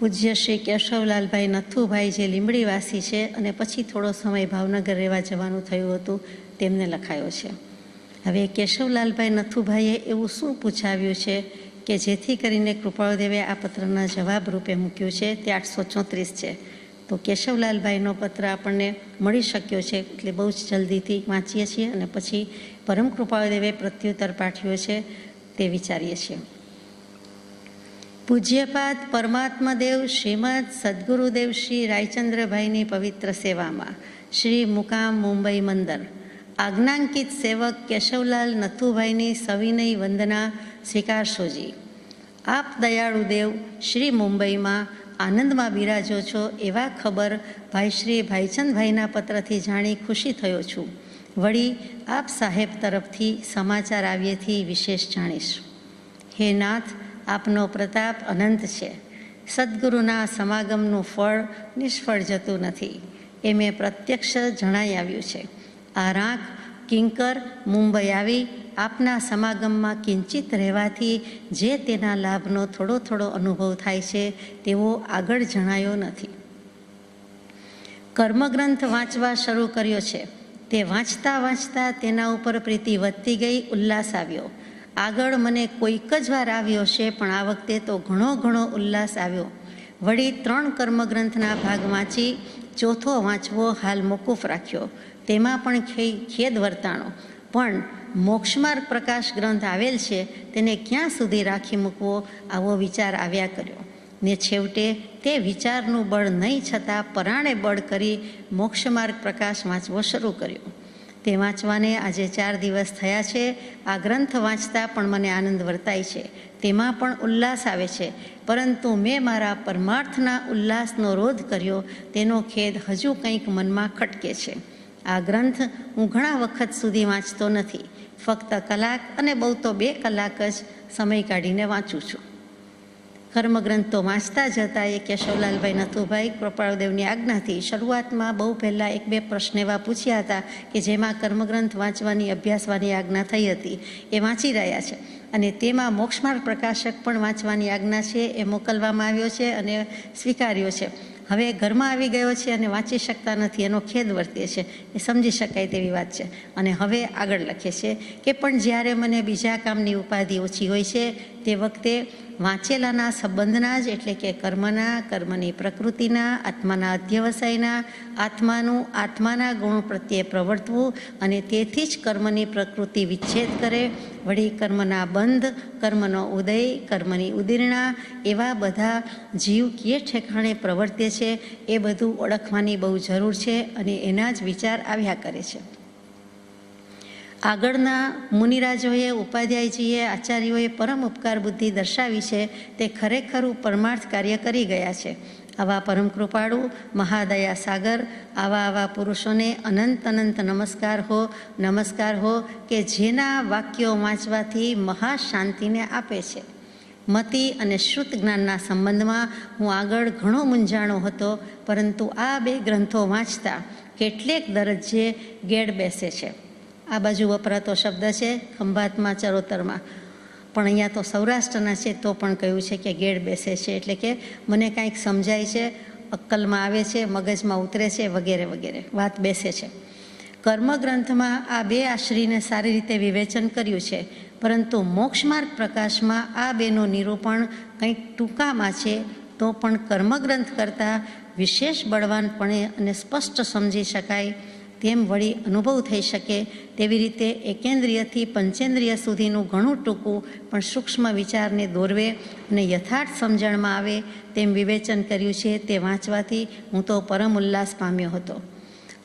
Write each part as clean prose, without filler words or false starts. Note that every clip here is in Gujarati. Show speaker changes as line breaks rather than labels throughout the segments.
પૂજ્ય શ્રી કેશવલાલભાઈ નથુભાઈ જે લીંબડીવાસી છે અને પછી થોડો સમય ભાવનગર રહેવા જવાનું થયું હતું, તેમને લખાયો છે. હવે કેશવલાલભાઈ નથુભાઈએ એવું શું પૂછાવ્યું છે કે જેથી કરીને કૃપાળુદેવે આ પત્રના જવાબ રૂપે મૂક્યું છે, તે 834 છે. તો કેશવલાલભાઈનો પત્ર આપણને મળી શક્યો છે, એટલે બહુ જ જલ્દીથી વાંચીએ છીએ અને પછી પરમ કૃપાળુદેવે પ્રત્યુત્તર પાઠવ્યો છે તે વિચારીએ છીએ. પૂજ્યપાદ પરમાત્મદેવ શ્રીમદ સદગુરુદેવ શ્રી રાયચંદ્રભાઈની પવિત્ર સેવામાં શ્રી મુકામ મુંબઈ મંદર આજ્ઞાંકિત સેવક કેશવલાલ નથુભાઈની સવિનય વંદના સ્વીકારશોજી. આપ દયાળુ દેવ શ્રી મુંબઈમાં આનંદમાં બિરાજો છો એવા ખબર ભાઈ શ્રી ભાઈચંદભાઈના પત્રથી જાણી ખુશી થયો છું. વળી આપ સાહેબ તરફથી સમાચાર આવ્યેથી વિશેષ જાણીશ. હે નાથ, આપનો પ્રતાપ અનંત છે. સદગુરુના સમાગમનું ફળ નિષ્ફળ જતું નથી એ મેં પ્રત્યક્ષ જણાઈ આવ્યું છે. આ રાંક કિંકર મુંબઈ આવી આપના સમાગમમાં કિંચિત રહેવાથી જે તેના લાભનો થોડો થોડો અનુભવ થાય છે તેવો આગળ જણાયો નથી. કર્મગ્રંથ વાંચવા શરૂ કર્યો છે. તે વાંચતા વાંચતા તેના ઉપર પ્રીતિ વધતી ગઈ, ઉલ્લાસ આવ્યો. આગળ મને કોઈક જ વાર આવ્યો છે, પણ આ વખતે તો ઘણો ઉલ્લાસ આવ્યો. વળી 3 કર્મગ્રંથના ભાગ વાંચી ચોથો વાંચવો હાલ મોકૂફ રાખ્યો. તેમાં પણ ખેદ વર્તાણો, પણ મોક્ષમાર્ગ પ્રકાશ ગ્રંથ આવેલ છે તેને ક્યાં સુધી રાખી મૂકવો આવો વિચાર આવ્યા કર્યો ને છેવટે તે વિચારનું બળ નહીં છતાં પરાણે બળ કરી મોક્ષમાર્ગ પ્રકાશ વાંચવો શરૂ કર્યો. તે વાંચવાને આજે 4 દિવસ થયા છે. આ ગ્રંથ વાંચતા પણ મને આનંદ વર્તાય છે, તેમાં પણ ઉલ્લાસ આવે છે, પરંતુ મેં મારા પરમાર્થના ઉલ્લાસનો રોધ કર્યો તેનો ખેદ હજુ કંઈક મનમાં ખટકે છે. આ ગ્રંથ હું ઘણા વખત સુધી વાંચતો નથી, ફક્ત કલાક અને બહુ તો 2 કલાક જ સમય કાઢીને વાંચું છું. કર્મગ્રંથો વાંચતા જતા એ કેશવલાલભાઈ નથુભાઈ કૃપાળુદેવની આજ્ઞાથી શરૂઆતમાં બહુ પહેલાં 1-2 પ્રશ્ન એવા પૂછ્યા હતા કે જેમાં કર્મગ્રંથ વાંચવાની અભ્યાસવાની આજ્ઞા થઈ હતી, એ વાંચી રહ્યા છે. અને તેમાં મોક્ષમાર્ગ પ્રકાશક પણ વાંચવાની આજ્ઞા છે એ મોકલવામાં આવ્યો છે અને સ્વીકાર્યો છે. હવે ઘરમાં આવી ગયો છે અને વાંચી શકતા નથી એનો ખેદ વર્તે છે, એ સમજી શકાય તેવી વાત છે. અને હવે આગળ લખે છે કે પણ જ્યારે મને બીજા કામની ઉપાધિ ઓછી હોય છે તે વખતે વાંચેલાના સંબંધના જ એટલે કે કર્મના, કર્મની પ્રકૃતિના, આત્માના અધ્યવસાયના, આત્માના ગુણ પ્રત્યે પ્રવર્તવું અને તેથી જ કર્મની પ્રકૃતિ વિચ્છેદ કરે. વળી કર્મના બંધ, કર્મનો ઉદય, કર્મની ઉદીર્ણા એવા બધા જીવ કયે ઠેકાણે પ્રવર્તે છે એ બધું ઓળખવાની બહુ જરૂર છે અને એના જ વિચાર આવ્યા કરે છે. આગળના મુનિરાજોએ, ઉપાધ્યાયજીએ, આચાર્યોએ પરમ ઉપકાર બુદ્ધિ દર્શાવી છે તે ખરેખરું પરમાર્થ કાર્ય કરી ગયા છે. આવા પરમ કૃપાળુ મહાદયા સાગર આવા પુરુષોને અનંત નમસ્કાર હો કે જેના વાક્યો વાંચવાથી મહાશાંતિને આપે છે. મતિ અને શ્રુત જ્ઞાનના સંબંધમાં હું આગળ ઘણો મૂંઝાણો હતો, પરંતુ આ 2 ગ્રંથો વાંચતા કેટલેક દરજ્જે ગેડ બેસે છે. આ બાજુ વપરાતો શબ્દ છે ખંભાતમાં, ચરોતરમાં, પણ અહીંયા તો સૌરાષ્ટ્રના છે તો પણ કહ્યું છે કે ગેડ બેસે છે, એટલે કે મને કાંઈક સમજાય છે, અક્કલમાં આવે છે, મગજમાં ઉતરે છે, વગેરે વગેરે વાત બેસે છે. કર્મગ્રંથમાં આ 2 આશ્રીને સારી રીતે વિવેચન કર્યું છે, પરંતુ મોક્ષમાર્ગ પ્રકાશમાં આ 2નું નિરૂપણ કંઈક ટૂંકામાં છે, તો પણ કર્મગ્રંથ કરતાં વિશેષ બળવાનપણે અને સ્પષ્ટ સમજી શકાય તેમ વળી અનુભવ થઈ શકે તેવી રીતે એકેન્દ્રિયથી પંચેન્દ્રિય સુધીનું ઘણું ટૂંકું પણ સૂક્ષ્મ વિચારને દોરવે અને યથાર્થ સમજણમાં આવે તેમ વિવેચન કર્યું છે. તે વાંચવાથી હું તો પરમ ઉલ્લાસ પામ્યો હતો.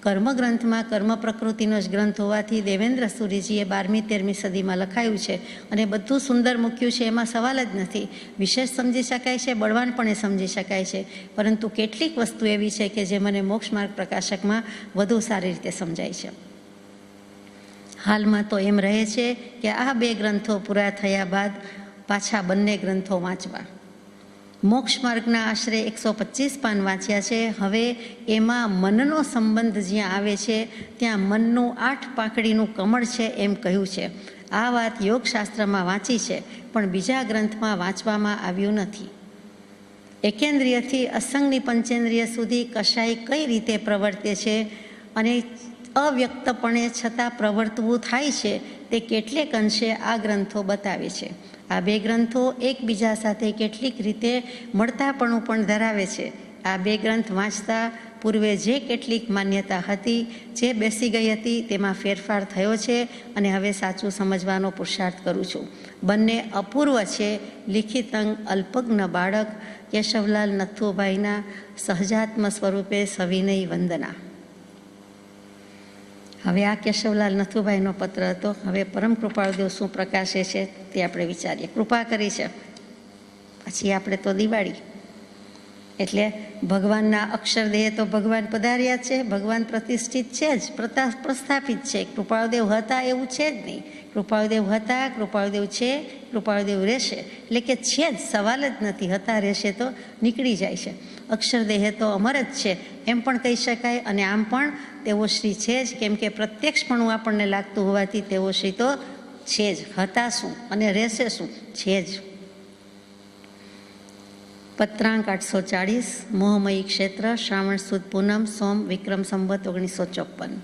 કર્મગ્રંથમાં કર્મ પ્રકૃતિનો જ ગ્રંથ હોવાથી દેવેન્દ્ર સુરીજીએ 12મી-13મી સદીમાં લખાયું છે અને બધું સુંદર મૂક્યું છે, એમાં સવાલ જ નથી. વિશેષ સમજી શકાય છે, બળવાનપણે સમજી શકાય છે, પરંતુ કેટલીક વસ્તુ એવી છે કે જે મને મોક્ષમાર્ગ પ્રકાશકમાં વધુ સારી રીતે સમજાય છે. હાલમાં તો એમ રહે છે કે આ 2 ગ્રંથો પૂરા થયા બાદ પાછા બંને ગ્રંથો વાંચવા. મોક્ષ માર્ગના આશરે 125 પાન વાંચ્યા છે. હવે એમાં મનનો સંબંધ જ્યાં આવે છે ત્યાં મનનું 8 પાંખડીનું કમળ છે એમ કહ્યું છે. આ વાત યોગશાસ્ત્રમાં વાંચી છે, પણ બીજા ગ્રંથમાં વાંચવામાં આવ્યું નથી. એકેન્દ્રિયથી અસંગની પંચેન્દ્રિય સુધી કશાય કઈ રીતે પ્રવર્તે છે અને અવ્યક્તપણે છતાં પ્રવર્તવું થાય છે તે કેટલેક અંશે આ ગ્રંથો બતાવે છે. આ બે ગ્રંથો એકબીજા સાથે કેટલીક રીતે મળતાપણું પણ ધરાવે છે. આ બે ગ્રંથ વાંચતા પૂર્વે જે કેટલીક માન્યતા હતી જે બેસી ગઈ હતી તેમાં ફેરફાર થયો છે અને હવે સાચું સમજવાનો પુરુષાર્થ કરું છું. બંને અપૂર્વ છે. લિખિત અંગ અલ્પજ્ઞ બાળક કેશવલાલ નથુભાઈના સહજાત્મ સ્વરૂપે સવિનય વંદના. હવે આ કેશવલાલ નથુભાઈનો પત્ર હતો. હવે પરમ કૃપાળુદેવ શું પ્રકાશે છે તે આપણે વિચારીએ. કૃપા કરી છે પછી આપણે તો દિવાળી એટલે ભગવાનના અક્ષરદેહ તો ભગવાન પધાર્યા છે, ભગવાન પ્રતિષ્ઠિત છે જ, પ્રસ્થાપિત છે. કૃપાળુદેવ હતા એવું છે જ નહીં. કૃપાળુદેવ હતા, કૃપાળુદેવ છે, કૃપાળુદેવ રહેશે એટલે કે છે જ, સવાલ જ નથી. હતા રહેશે તો નીકળી જાય છે. અક્ષરદેહ તો અમર જ છે એમ પણ કહી શકાય અને આમ પણ તેઓ શ્રી છે જ, કેમ કે પ્રત્યક્ષપણું આપણને લાગતું હોવાથી તેઓ શ્રી તો છે જ. હતા શું અને રહેશે શું? છે જ. પત્રાંક 840 મોહમયી ક્ષેત્ર શ્રાવણ સુદ પૂનમ સોમ વિક્રમ સંવત 1954.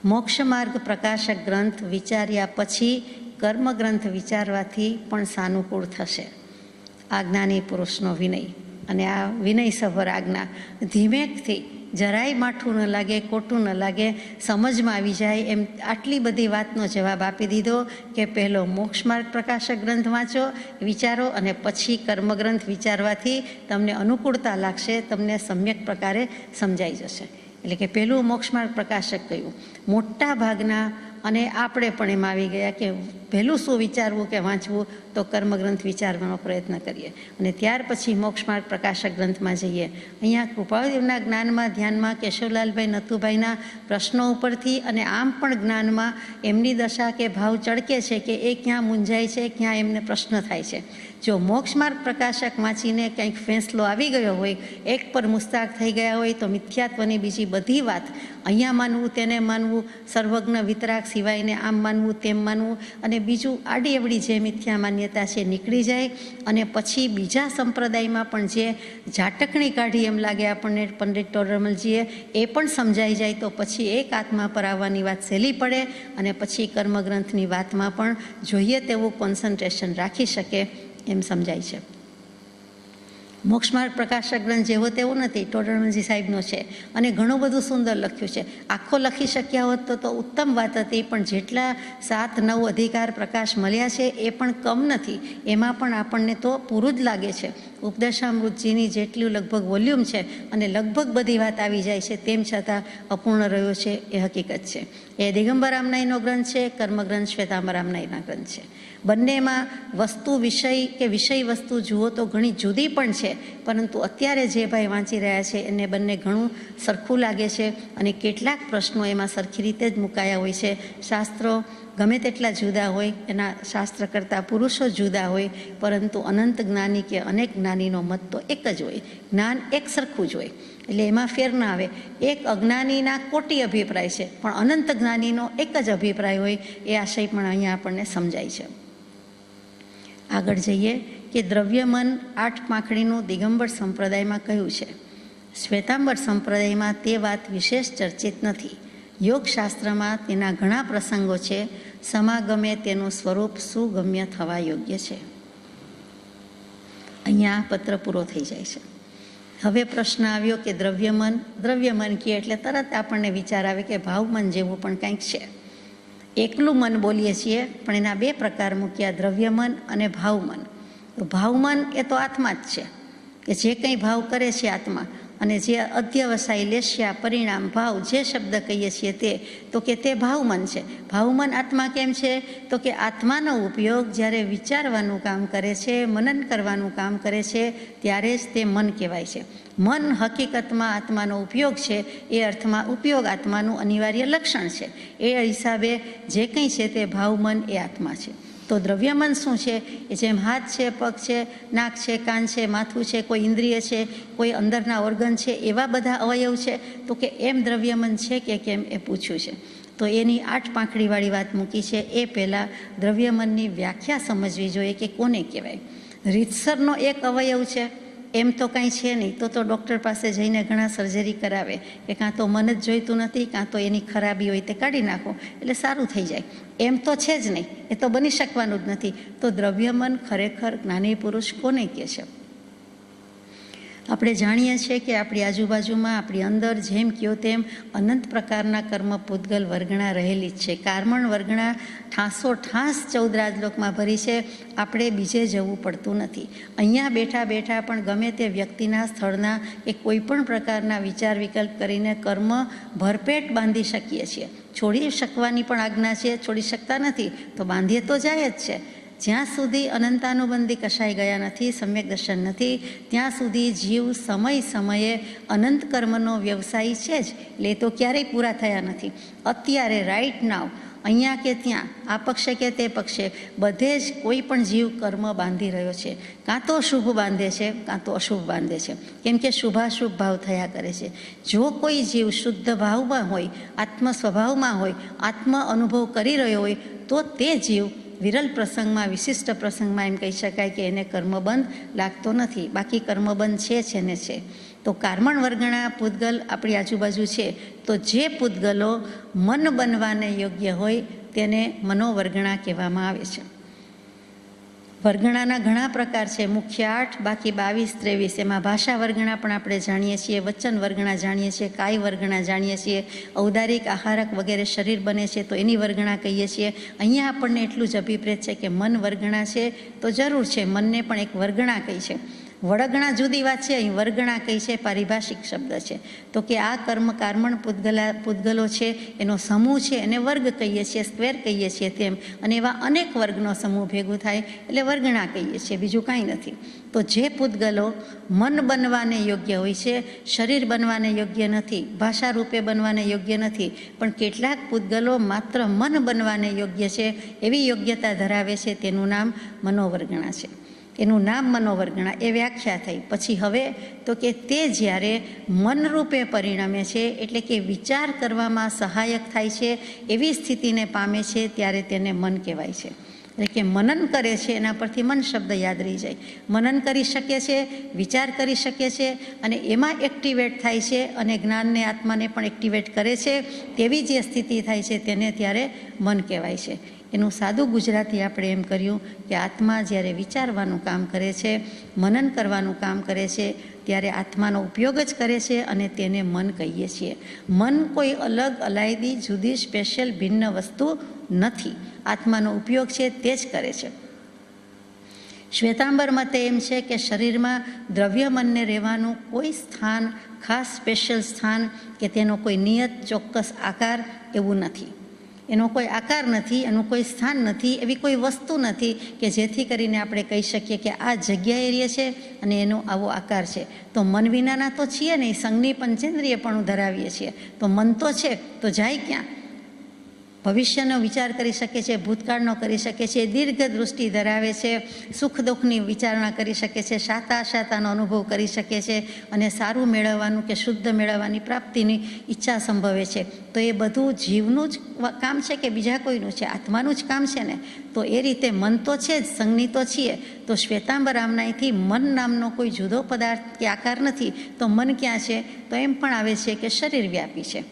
મોક્ષ માર્ગ પ્રકાશક ગ્રંથ વિચાર્યા પછી કર્મ ગ્રંથ વિચારવાથી પણ સાનુકૂળ થશે. આ જ્ઞાની પુરુષનો વિનય અને આ વિનયસભર આજ્ઞા ધીમેકથી જરાય માઠું ન લાગે, ખોટું ન લાગે, સમજમાં આવી જાય એમ આટલી બધી વાતનો જવાબ આપી દીધો કે પહેલો મોક્ષમાર્ગ પ્રકાશક ગ્રંથ વાંચો, વિચારો અને પછી કર્મગ્રંથ વિચારવાથી તમને અનુકૂળતા લાગશે, તમને સમ્યક પ્રકારે સમજાઈ જશે. એટલે કે પહેલું મોક્ષમાર્ગ પ્રકાશક કહ્યું. મોટા ભાગના અને આપણે પણ એમ આવી ગયા કે પહેલું શું વિચારવું કે વાંચવું, તો કર્મગ્રંથ વિચારવાનો પ્રયત્ન કરીએ અને ત્યાર પછી મોક્ષમાર્ગ પ્રકાશક ગ્રંથમાં જઈએ. અહીંયા કૃપાળુદેવના જ્ઞાનમાં ધ્યાનમાં કેશવલાલભાઈ નથુભાઈના પ્રશ્નો ઉપરથી અને આમ પણ જ્ઞાનમાં એમની દશા કે ભાવ ચળકે છે કે એ ક્યાં મૂંઝાય છે, ક્યાં એમને પ્રશ્ન થાય છે. જો મોક્ષમાર્ગ પ્રકાશક વાંચીને કંઈક ફેંસલો આવી ગયો હોય, એક પર મુસ્તાક થઈ ગયા હોય, તો મિથ્યાત્વની બીજી બધી વાત અહીંયા માનવું, તેને માનવું, સર્વજ્ઞ વિતરાગ સિવાયને આમ માનવું, તેમ માનવું અને બીજું આડી અવડી જે મિથ્યા માન્યતા છે નીકળી જાય અને પછી બીજા સંપ્રદાયમાં પણ જે ઝાટકણી કાઢી એમ લાગે આપણને પંડિત ટોડરમલજીએ, એ પણ સમજાઈ જાય તો પછી એક આત્મા પર આવવાની વાત સહેલી પડે અને પછી કર્મગ્રંથની વાતમાં પણ જોઈએ તેવું કોન્સન્ટ્રેશન રાખી શકે એમ સમજાય છે. મોક્ષમાર્ગ પ્રકાશક ગ્રંથ જેવો તેવો નથી, ટોડરમલજી સાહેબનો છે અને ઘણું બધું સુંદર લખ્યું છે. આખો લખી શક્યા હોત તો ઉત્તમ વાત હતી, પણ જેટલા 7-9 અધિકાર પ્રકાશ મળ્યા છે એ પણ કમ નથી. એમાં પણ આપણને તો પૂરું જ લાગે છે. ઉપદેશામૃતજીની જેટલું લગભગ વોલ્યુમ છે અને લગભગ બધી વાત આવી જાય છે, તેમ છતાં અપૂર્ણ રહ્યો છે એ હકીકત છે. એ દિગંબર રામનાઈનો ગ્રંથ છે, કર્મગ્રંથ શ્વેતાંબર રામનાઈના ગ્રંથ છે. બંનેમાં વસ્તુ વિષય કે વિષય વસ્તુ જુઓ તો ઘણી જુદી પણ છે, પરંતુ અત્યારે જે ભાઈ વાંચી રહ્યા છે એને બંને ઘણું સરખું લાગે છે અને કેટલાક પ્રશ્નો એમાં સરખી રીતે જ મુકાયા હોય છે. શાસ્ત્રો ગમે તેટલા જુદા હોય, એના શાસ્ત્ર કરતાં પુરુષો જુદા હોય, પરંતુ અનંત જ્ઞાની કે અનેક જ્ઞાનીનો મત તો એક જ હોય. જ્ઞાન એક સરખું જ હોય એટલે એમાં ફેર ના આવે. એક અજ્ઞાનીના કોટી અભિપ્રાય છે, પણ અનંત જ્ઞાનીનો એક જ અભિપ્રાય હોય, એ આશય પણ અહીંયા આપણને સમજાય છે. આગળ જઈએ કે દ્રવ્યમન 8 પાંખડીનું દિગંબર સંપ્રદાયમાં કહ્યું છે. શ્વેતાંબર સંપ્રદાયમાં તે વાત વિશેષ ચર્ચિત નથી. યોગશાસ્ત્રમાં તેના ઘણા પ્રસંગો છે. સમાગમે તેનું સ્વરૂપ સુગમ્ય થવા યોગ્ય છે. અહીંયા પત્ર પૂરો થઈ જાય છે. હવે પ્રશ્ન આવ્યો કે દ્રવ્યમન કહે એટલે તરત આપણને વિચાર આવે કે ભાવમન જેવું પણ કંઈક છે. એકલું મન બોલીએ છીએ, પણ એના 2 પ્રકાર મૂક્યા, દ્રવ્યમન અને ભાવમન. તો ભાવમન એ તો આત્મા જ છે કે જે કંઈ ભાવ કરે છે આત્મા, અને જે અધ્યવસાય, લેશ્યા, પરિણામ, ભાવ જે શબ્દ કહીએ છીએ તો કે તે ભાવમન છે. ભાવમન આત્મા કેમ છે? તો કે આત્માનો ઉપયોગ જ્યારે વિચારવાનું કામ કરે છે, મનન કરવાનું કામ કરે છે, ત્યારે જ તે મન કહેવાય છે. મન હકીકતમાં આત્માનો ઉપયોગ છે, એ અર્થમાં ઉપયોગ આત્માનું અનિવાર્ય લક્ષણ છે. એ હિસાબે જે કંઈ છે તે ભાવમન એ આત્મા છે. તો દ્રવ્યમન શું છે? એ જેમ હાથ છે, પગ છે, નાક છે, કાન છે, માથું છે, કોઈ ઇન્દ્રિય છે, કોઈ અંદરના ઓર્ગન છે, એવા બધા અવયવ છે. તો કે એમ દ્રવ્યમન છે કે કેમ એ પૂછ્યું છે. તો એની 8 પાંખડીવાળી વાત મૂકી છે. એ પહેલાં દ્રવ્યમનની વ્યાખ્યા સમજવી જોઈએ કે કોને કહેવાય. રીતસરનો એક અવયવ છે એમ તો કાંઈ છે નહીં, તો ડૉક્ટર પાસે જઈને ઘણા સર્જરી કરાવે કે કાં તો મન જ જોઈતું નથી, કાં તો એની ખરાબી હોય તે કાઢી નાખો એટલે સારું થઈ જાય. એમ તો છે જ નહીં, એ તો બની શકવાનું જ નથી. તો દ્રવ્યમન ખરેખર જ્ઞાની પુરુષ કોને કહે છે? આપણે જાણીએ છીએ કે આપણી આજુબાજુમાં, આપણી અંદર જેમ કહ્યો તેમ અનંત પ્રકારના કર્મ પૂતગલ વર્ગણા રહેલી જ છે. કારમણ વર્ગણા ઠાંસો 14 રાજલોકમાં ભરી છે. આપણે બીજે જવું પડતું નથી. અહીંયા બેઠા બેઠા પણ ગમે તે વ્યક્તિના, સ્થળના કે કોઈ પણ પ્રકારના વિચાર વિકલ્પ કરીને કર્મ ભરપેટ બાંધી શકીએ છીએ. છોડી શકવાની પણ આજ્ઞા છે. છોડી શકતા નથી તો બાંધીએ તો જાય જ છે. જ્યાં સુધી અનંતાનુબંધી કશાઈ ગયા નથી, સમ્યક દર્શન નથી, ત્યાં સુધી જીવ સમયે અનંત કર્મનો વ્યવસાય છે જ. એટલે તો ક્યારેય પૂરા થયા નથી. અત્યારે રાઈટ નાવ, અહીંયા કે ત્યાં, આ પક્ષે કે તે પક્ષે, બધે જ કોઈ પણ જીવ કર્મ બાંધી રહ્યો છે. કાં તો શુભ બાંધે છે, કાં તો અશુભ બાંધે છે. કેમ કે શુભાશુભ ભાવ થયા કરે છે. જો કોઈ જીવ શુદ્ધ ભાવમાં હોય, આત્મ સ્વભાવમાં હોય, આત્મ અનુભવ કરી રહ્યો હોય, તો તે જીવ વિરલ પ્રસંગમાં, વિશિષ્ટ પ્રસંગમાં એમ કહી શકાય કે એને કર્મબંધ લાગતો નથી. બાકી કર્મબંધ છે ને છે. તો કારમણ વર્ગણા પૂતગલ આપણી આજુબાજુ છે. તો જે પૂતગલો મન બનવાને યોગ્ય હોય તેને મનોવર્ગણા કહેવામાં આવે છે. વર્ગણાના ઘણા પ્રકાર છે, મુખ્ય 8, બાકી 22-23. એમાં ભાષા વર્ગણા પણ આપણે જાણીએ છીએ, વચન વર્ગણા જાણીએ છીએ, કાય વર્ગણા જાણીએ છીએ, ઔદારિક, આહારક વગેરે શરીર બને છે તો એની વર્ગણા કહીએ છીએ. અહીંયા આપણને એટલું જ અભિપ્રેત છે કે મન વર્ગણા છે તો જરૂર છે, મનને પણ એક વર્ગણા કહી છે. વડગણા જુદી વાત છે, અહીં વર્ગણા કઈ છે, પારિભાષિક શબ્દ છે. તો કે આ કારમણ પૂતગલો છે એનો સમૂહ છે, એને વર્ગ કહીએ છીએ, સ્ક્વેર કહીએ છીએ તેમ. અને એવા અનેક વર્ગનો સમૂહ ભેગું થાય એટલે વર્ગણા કહીએ છીએ, બીજું કાંઈ નથી. તો જે પૂતગલો મન બનવાને યોગ્ય હોય છે, શરીર બનવાને યોગ્ય નથી, ભાષા રૂપે બનવાને યોગ્ય નથી, પણ કેટલાક પૂતગલો માત્ર મન બનવાને યોગ્ય છે, એવી યોગ્યતા ધરાવે છે, તેનું નામ મનોવર્ગણા છે. એનું નામ મનોવર્ગણા, એ વ્યાખ્યા થઈ. પછી હવે તો કે તે જ્યારે મનરૂપે પરિણમે છે, એટલે કે વિચાર કરવામાં સહાયક થાય છે, એવી સ્થિતિને પામે છે, ત્યારે તેને મન કહેવાય છે. એટલે કે મનન કરે છે, એના પરથી મન શબ્દ યાદ રહી જાય. મનન કરી શકે છે, વિચાર કરી શકે છે, અને એમાં એક્ટિવેટ થાય છે, અને જ્ઞાનને, આત્માને પણ એક્ટિવેટ કરે છે, તેવી જે સ્થિતિ થાય છે તેને ત્યારે મન કહેવાય છે. એનું સાદું ગુજરાતી આપણે એમ કર્યું કે આત્મા જ્યારે વિચારવાનું કામ કરે છે, મનન કરવાનું કામ કરે છે, ત્યારે આત્માનો ઉપયોગ જ કરે છે, અને તેને મન કહીએ છીએ. મન કોઈ અલગ, અલાયદી, જુદી, સ્પેશિયલ, ભિન્ન વસ્તુ નથી. આત્માનો ઉપયોગ છે તે જ કરે છે. શ્વેતાંબર મતે એમ છે કે શરીરમાં દ્રવ્ય મનને રહેવાનું કોઈ સ્થાન, ખાસ સ્પેશિયલ સ્થાન કે તેનો કોઈ નિયત ચોક્કસ આકાર એવું નથી. એનો કોઈ આકાર નથી, એનું કોઈ સ્થાન નથી, એવી કોઈ વસ્તુ નથી કે જેથી કરીને આપણે કહી શકીએ કે આ જગ્યાએ રહે છે અને એનો આવો આકાર છે. તો મન વિનાના તો છીએ નહીં, સંજ્ઞી પંચેન્દ્રિય પણ ધરાવીએ છીએ. તો મન તો છે તો જાય ક્યાં? ભવિષ્યનો વિચાર કરી શકે છે, ભૂતકાળનો કરી શકે છે, દીર્ઘ દૃષ્ટિ ધરાવે છે, સુખ દુઃખની વિચારણા કરી શકે છે, શાતાનો અનુભવ કરી શકે છે, અને સારું મેળવવાનું કે શુદ્ધ મેળવવાની પ્રાપ્તિની ઈચ્છા સંભવે છે. તો એ બધું જીવનું જ કામ છે કે બીજા કોઈનું છે? આત્માનું જ કામ છે ને. તો એ રીતે મન તો છે જ, સંજ્ઞી તો છીએ. તો શ્વેતાંબર આમનાયથી મન નામનો કોઈ જુદો પદાર્થ કે આકાર નથી. તો મન ક્યાં છે? તો એમ પણ આવે છે કે શરીર વ્યાપી છે.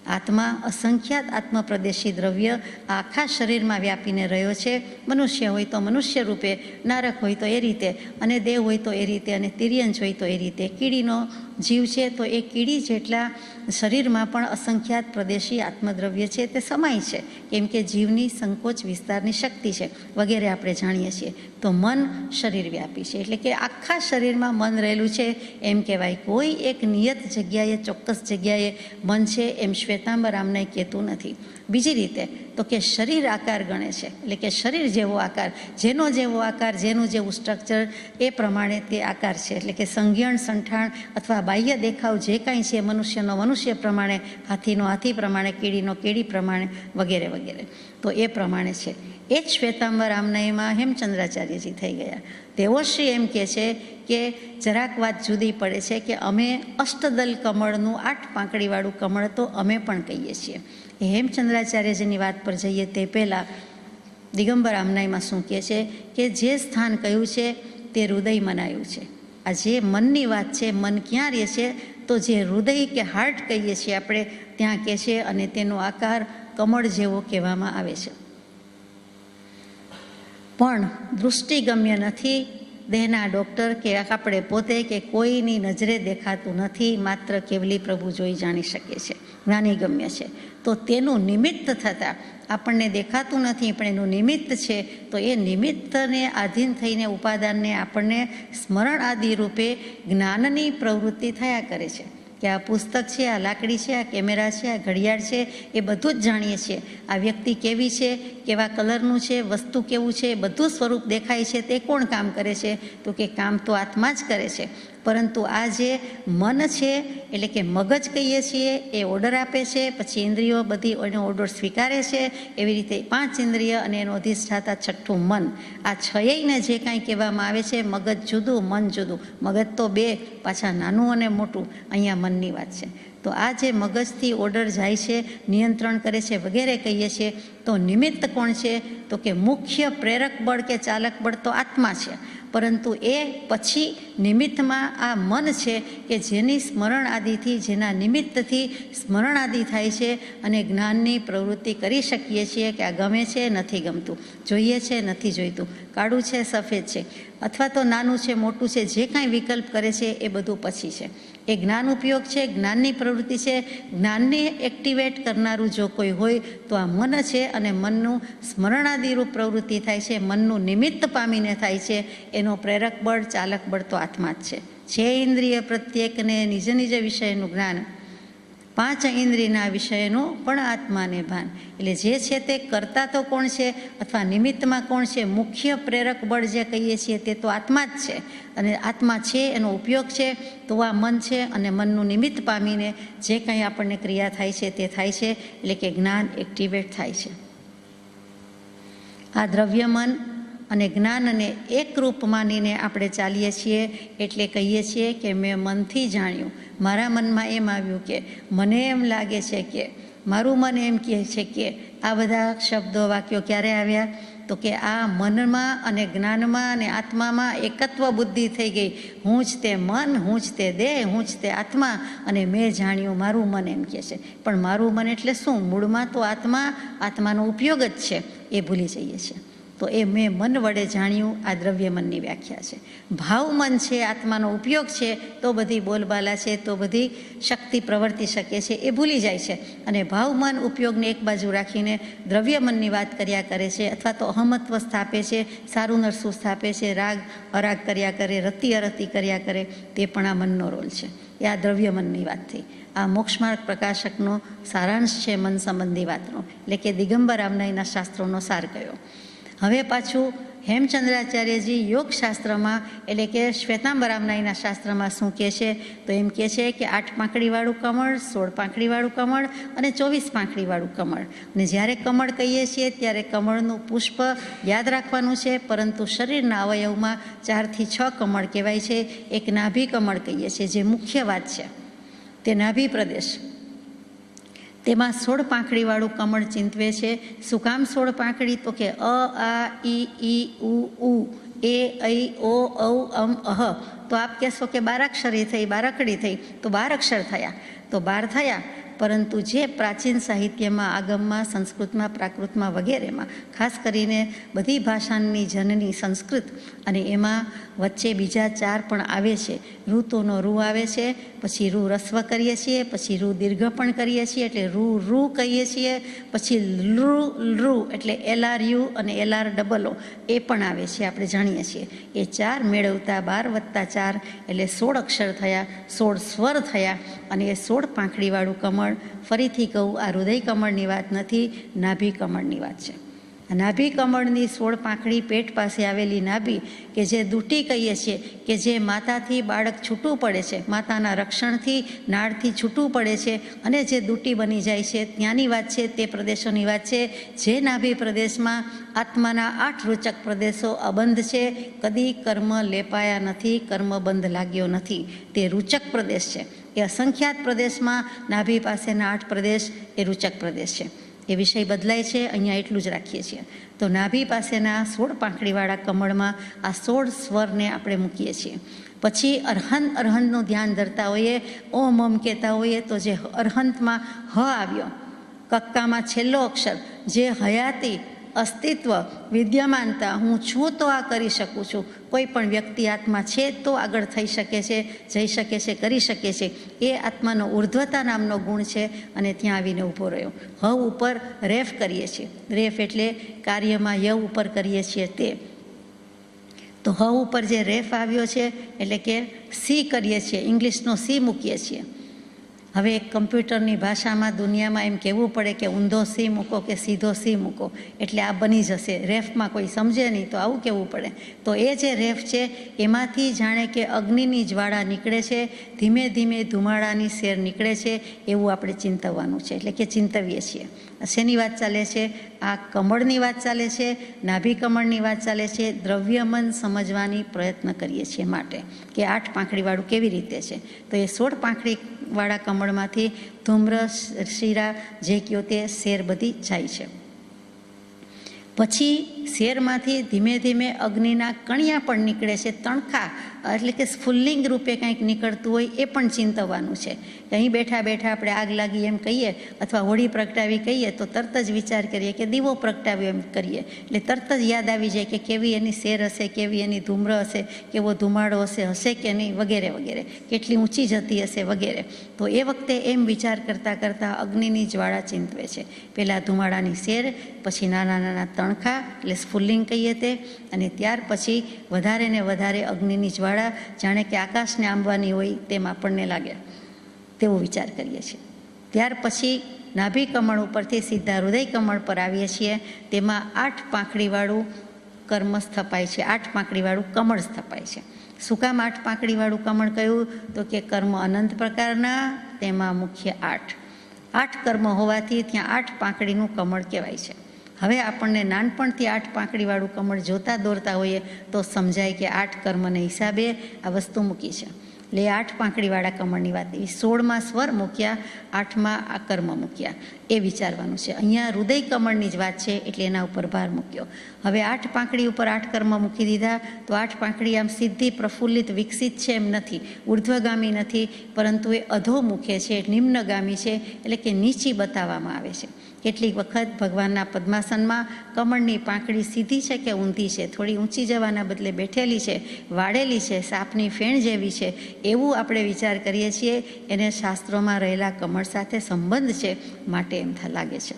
આત્મા અસંખ્યાત આત્મપ્રદેશી દ્રવ્ય આખા શરીરમાં વ્યાપીને રહ્યો છે. મનુષ્ય હોય તો મનુષ્ય રૂપે, નારક હોય તો એ રીતે, અને દેવ હોય તો એ રીતે, અને તિર્યંશ હોય તો એ રીતે. કીડીનો જીવ છે તો એ કીડી જેટલા શરીરમાં પણ અસંખ્યાત પ્રદેશી આત્મદ્રવ્ય છે તે સમાય છે, કેમ કે જીવની સંકોચ વિસ્તારની શક્તિ છે વગેરે આપણે જાણીએ છીએ. તો મન શરીર વ્યાપી છે, એટલે કે આખા શરીરમાં મન રહેલું છે એમ કહેવાય. કોઈ એક નિયત જગ્યાએ, ચોક્કસ જગ્યાએ મન છે એમ શ્વેતાંબર આમને કહેતું નથી. બીજી રીતે તો કે શરીર આકાર ગણે છે, એટલે કે શરીર જેવો આકાર, જેનો જેવો આકાર, જેનું જેવું સ્ટ્રક્ચર, એ પ્રમાણે તે આકાર છે. એટલે કે સંઘ્યણ, સંઠાણ અથવા બાહ્ય દેખાવ જે કાંઈ છે, મનુષ્યનો મનુષ્ય પ્રમાણે, હાથીનો હાથી પ્રમાણે, કીડીનો કીડી પ્રમાણે વગેરે વગેરે. તો એ પ્રમાણે છે. એ જ શ્વેતાંબર આમનાયમાં હેમચંદ્રાચાર્યજી થઈ ગયા. તેઓ શ્રી એમ કહે છે કે જરાક વાત જુદી પડે છે કે અમે અષ્ટદલ કમળનું 8 પાંકડીવાળું કમળ તો અમે પણ કહીએ છીએ. એ હેમચંદ્રાચાર્યજીની વાત પર જઈએ તે પહેલાં દિગંબર આમનાયમાં શું કહે છે કે જે સ્થાન કયું છે તે હૃદય મનાયું છે. આ જે મનની વાત છે, મન ક્યાં રહે છે? તો જે હૃદય કે હાર્ટ કહીએ છીએ આપણે ત્યાં કહે છે, અને તેનો આકાર કમળ જેવો કહેવામાં આવે છે. પણ દૃષ્ટિગમ્ય નથી. દેહના ડૉક્ટર કે આપણે પોતે કે કોઈની નજરે દેખાતું નથી, માત્ર કેવલી પ્રભુ જોઈ જાણી શકે છે, જ્ઞાનીગમ્ય છે. તો તેનું નિમિત્ત થતાં આપણને દેખાતું નથી, પણ એનું નિમિત્ત છે. તો એ નિમિત્તને આધીન થઈને ઉપાદાનને આપણને સ્મરણ આદિ રૂપે જ્ઞાનની પ્રવૃત્તિ થયા કરે છે. કે આ પુસ્તક છે, આ લાકડી છે, આ કેમેરા છે, આ ઘડિયાળ છે, એ બધું જ જાણીએ છીએ. આ વ્યક્તિ કેવી છે, કેવા કલરનું છે, વસ્તુ કેવું છે, બધું સ્વરૂપ દેખાય છે. તે કોણ કામ કરે છે? તો કે કામ તો આત્મા જ કરે છે. પરંતુ આ જે મન છે, એટલે કે મગજ કહીએ છીએ, એ ઓર્ડર આપે છે, પછી ઇન્દ્રિયો બધી એનો ઓર્ડર સ્વીકારે છે. એવી રીતે 5 ઇન્દ્રિય અને એનો અધિષ્ઠાતા છઠ્ઠું મન. આ છયેયને જે કાંઈ કહેવામાં આવે છે, મગજ જુદું, મન જુદું. મગજ તો 2, પાછા નાનું અને મોટું. અહીંયા મનની વાત છે. તો આ જે મગજથી ઓર્ડર જાય છે, નિયંત્રણ કરે છે વગેરે કહીએ છીએ. તો નિમિત્ત કોણ છે? તો કે મુખ્ય પ્રેરક બળ કે ચાલક બળ તો આત્મા છે. પરંતુ એ પછી નિમિત્તમાં આ મન છે કે જેની સ્મરણ આદિથી, જેના નિમિત્તથી સ્મરણ આદિ થાય છે અને જ્ઞાનની પ્રવૃત્તિ કરી શકીએ છીએ કે આ ગમે છે, નથી ગમતું, જોઈએ છે, નથી જોઈતું, કાળું છે, સફેદ છે, અથવા તો નાનું છે, મોટું છે, જે કાંઈ વિકલ્પ કરે છે એ બધું પછી છે. એ જ્ઞાન ઉપયોગ છે, જ્ઞાનની પ્રવૃત્તિ છે. જ્ઞાનને એક્ટિવેટ કરનારું જો કોઈ હોય તો આ મન છે, અને મનનું સ્મરણાદિરૂપ પ્રવૃત્તિ થાય છે, મનનું નિમિત્ત પામીને થાય છે. એનો પ્રેરક બળ, ચાલક બળ તો આત્મા જ છે. ઇન્દ્રિય પ્રત્યેકને નિજ નિજ વિષયનું જ્ઞાન, 5 ઇન્દ્રિયના વિષયનું પણ આત્માને ભાન. એટલે જે છે તે કરતા તો કોણ છે, અથવા નિમિત્તમાં કોણ છે? મુખ્ય પ્રેરક બળ જે કહીએ છીએ તે તો આત્મા જ છે. અને આત્મા છે, એનો ઉપયોગ છે, તો આ મન છે. અને મનનું નિમિત્ત પામીને જે કંઈ આપણને ક્રિયા થાય છે તે થાય છે. એટલે કે જ્ઞાન એક્ટિવેટ થાય છે. આ દ્રવ્ય મન અને જ્ઞાનને એકરૂપ માનીને આપણે ચાલીએ છીએ. એટલે કહીએ છીએ કે મેં મનથી જાણ્યું. મારા મનમાં એમ આવ્યું કે મને એમ લાગે છે કે, મારું મન એમ કહે છે કે. આ બધા શબ્દો, વાક્યો ક્યારે આવ્યા? તો કે આ મનમાં અને જ્ઞાનમાં અને આત્મામાં એકત્વ બુદ્ધિ થઈ ગઈ. હું જ તે મન, હું જ તે દેહ, હું જ તે આત્મા. અને મેં જાણ્યું, મારું મન એમ કહે છે. પણ મારું મન એટલે શું? મૂળમાં તો આત્માનો ઉપયોગ જ છે, એ ભૂલી જઈએ છીએ. તો એ મેં મન વડે જાણ્યું, આ દ્રવ્ય મનની વ્યાખ્યા છે. ભાવ મન છે, આત્માનો ઉપયોગ છે, તો બધી બોલબાલા છે, તો બધી શક્તિ પ્રવર્તી શકે છે, એ ભૂલી જાય છે. અને ભાવ મન ઉપયોગને એક બાજુ રાખીને દ્રવ્ય મનની વાત કર્યા કરે છે, અથવા તો અહમત્વ સ્થાપે છે, સારું નરસું સ્થાપે છે, રાગ અરાગ કર્યા કરે, રતિ અરતિ કર્યા કરે. તે પણ આ મનનો રોલ છે. એ આ દ્રવ્ય મનની વાત થઈ. આ મોક્ષમાર્ગ પ્રકાશકનો સારાંશ છે મન સંબંધી વાતનો, એટલે કે દિગંબર રામનાઈના શાસ્ત્રોનો સાર કયો. હવે પાછું હેમચંદ્રાચાર્યજી યોગશાસ્ત્રમાં, એટલે કે શ્વેતાંબર રામનાઈના શાસ્ત્રમાં શું કહે છે? તો એમ કહે છે કે 8 પાંખડીવાળું કમળ, 16 પાંખડીવાળું કમળ અને 24 પાંખડીવાળું કમળ. અને જ્યારે કમળ કહીએ છીએ ત્યારે કમળનું પુષ્પ યાદ રાખવાનું છે, પરંતુ શરીરના અવયવમાં 4 થી 6 કમળ કહેવાય છે. એક નાભી કમળ કહીએ છીએ, જે મુખ્ય વાત છે, તે નાભી પ્રદેશ. તેમાં 16 પાંખડીવાળું કમળ ચિંતવે છે. શું કામ 16 પાંખડી? તો કે અ, આ, ઈ, ઉ, એ, ઐ, ઓ, ઔ, અમ, અહ. તો આપ કહેશો કે 12 અક્ષરી થઈ, 12 અકડી થઈ, તો 12 અક્ષર થયા, તો 12 થયા. પરંતુ જે પ્રાચીન સાહિત્યમાં, આગમમાં, સંસ્કૃતમાં, પ્રાકૃતમાં વગેરેમાં, ખાસ કરીને બધી ભાષાની જનની સંસ્કૃત, અને એમાં વચ્ચે બીજા 4 પણ આવે છે. ઋતુનો રૂ આવે છે, પછી રૂ રસ્વ કરીએ છીએ, પછી રૂ દીર્ઘ પણ કરીએ છીએ, એટલે રૂ કહીએ છીએ. પછી લૃ એટલે LRU અને LR એ પણ આવે છે, આપણે જાણીએ છીએ. એ 4 મેળવતા 12 + 4 એટલે 16 અક્ષર થયા, 16 સ્વર થયા. અને એ 16 પાંખડીવાળું કમળ, ફરીથી કહું, આ હૃદય કમળની વાત નથી, નાભી કમળની વાત છે. નાભી કમળની 16 પાંખડી, પેટ પાસે આવેલી નાભી, કે જે દુટી કહીએ છીએ, કે જે માતાથી બાળક છૂટું પડે છે, માતાના રક્ષણથી, નાળથી છૂટું પડે છે, અને જે દુટી બની જાય છે, ત્યાંની વાત છે, તે પ્રદેશોની વાત છે. જે નાભી પ્રદેશમાં આત્માના 8 રૂચક પ્રદેશો અબંધ છે, કદી કર્મ લેપાયા નથી, કર્મ બંધ લાગ્યો નથી, તે રૂચક પ્રદેશ છે. એ અસંખ્યાત પ્રદેશમાં નાભી પાસેના 8 પ્રદેશ એ રૂચક પ્રદેશ છે. એ વિષય બદલાય છે, અહીંયા એટલું જ રાખીએ છીએ. તો નાભી પાસેના 16 પાંખડીવાળા કમળમાં આ 16 સ્વરને આપણે મૂકીએ છીએ. પછી અરહંતનું ધ્યાન ધરતા હોઈએ, ઓમ ઓમ કહેતા હોઈએ, તો જે અરહંતમાં હ આવ્યો, કક્કામાં છેલ્લો અક્ષર, જે હયાતી, અસ્તિત્વ, વિદ્યમાનતા, હું છું તો આ કરી શકું છું, કોઈ પણ વ્યક્તિ આત્મા છે તો આગળ થઈ શકે છે, જઈ શકે છે, કરી શકે છે, એ આત્માનો ઉર્ધ્વતા નામનો ગુણ છે અને ત્યાં આવીને ઊભો રહ્યો. હ ઉપર રેફ કરીએ છીએ. રેફ એટલે કાર્યમાં ય ઉપર કરીએ છીએ તે. તો હ ઉપર જે રેફ આવ્યો છે એટલે કે સી કરીએ છીએ, ઇંગ્લિશનો સી મૂકીએ છીએ. હવે એક કમ્પ્યુટરની ભાષામાં દુનિયામાં એમ કહેવું પડે કે ઊંધો સી મૂકો કે સીધો સી મૂકો, એટલે આ બની જશે. રેફમાં કોઈ સમજે નહીં તો આવું કહેવું પડે. તો એ જે રેફ છે એમાંથી જાણે કે અગ્નિની જ્વાળા નીકળે છે, ધીમે ધીમે ધુમાડાની સેર નીકળે છે, એવું આપણે ચિંતવવાનું છે, એટલે કે ચિંતવીએ છીએ. શેની વાત ચાલે છે? આ કમળની વાત ચાલે છે, નાભી કમળની વાત ચાલે છે. દ્રવ્યમન સમજવાની પ્રયત્ન કરીએ છીએ માટે કે 8 પાંખડીવાળું કેવી રીતે છે. તો એ 16 પાંખડીવાળા કમળમાંથી ધૂમ્ર, શીરા, જે કયો તે શેર બધી જાય છે. પછી શેરમાંથી ધીમે ધીમે અગ્નિના કણિયા પણ નીકળે છે, તણખા, એટલે કે સ્ફુલ્લિંગ રૂપે કંઈક નીકળતું હોય એ પણ ચિંતવવાનું છે. અહીં બેઠા બેઠા આપણે આગ લાગી એમ કહીએ અથવા હોળી પ્રગટાવી કહીએ તો તરત જ વિચાર કરીએ કે દીવો પ્રગટાવ્યો એમ કરીએ, એટલે તરત જ યાદ આવી જાય કે કેવી એની શેર હશે, કેવી એની ધૂમ્ર હશે, કેવો ધુમાડો હશે કે નહીં, વગેરે વગેરે, કેટલી ઊંચી જતી હશે વગેરે. તો એ વખતે એમ વિચાર કરતાં કરતાં અગ્નિની જ્વાળા ચિંતવે છે. પહેલાં ધુમાડાની શેર, પછી નાના નાના તણખા એટલે સ્ફુલ્લિંગ કહીએ તે, અને ત્યાર પછી વધારે ને વધારે અગ્નિની જ્વાળા, જાણે કે આકાશને આંબવાની હોય તેમ આપણને લાગે તેવો વિચાર કરીએ છીએ. ત્યાર પછી નાભી કમળ ઉપરથી સીધા હૃદય કમળ પર આવીએ છીએ. તેમાં 8 પાંખડીવાળું કર્મ સ્થપાય છે, 8 પાંખડીવાળું કમળ સ્થપાય છે. શું કામ 8 પાંખડીવાળું કમળ કહ્યું? તો કે કર્મ અનંત પ્રકારના, તેમાં મુખ્ય 8 કર્મ હોવાથી ત્યાં 8 પાંખડીનું કમળ કહેવાય છે. હવે આપણને નાનપણથી 8 પાંખડીવાળું કમળ જોતા દોરતા હોઈએ તો સમજાય કે 8 કર્મને હિસાબે આ વસ્તુ મૂકી છે. એટલે 8 પાંખડીવાળા કમળની વાત, 16માં સ્વર મૂક્યા, 8માં આ કર્મ મૂક્યા, એ વિચારવાનું છે. અહીંયા હૃદય કમળની જ વાત છે એટલે એના ઉપર ભાર મૂક્યો. હવે 8 પાંખડી ઉપર 8 કર્મ મૂકી દીધા તો 8 પાંખડી આમ સીધી પ્રફુલ્લિત વિકસિત છે એમ નથી, ઉર્ધ્વગામી નથી, પરંતુ એ અધોમુખે છે, નિમ્નગામી છે, એટલે કે નીચી બતાવવામાં આવે છે. કેટલીક વખત ભગવાનના પદ્માસનમાં કમળની પાંખડી સીધી છે કે ઊંધી છે, થોડી ઊંચી જવાના બદલે બેઠેલી છે, વાળેલી છે, સાપની ફેણ જેવી છે, એવું આપણે વિચાર કરીએ છીએ. એને શાસ્ત્રોમાં રહેલા કમળ સાથે સંબંધ છે માટે એમ લાગે છે.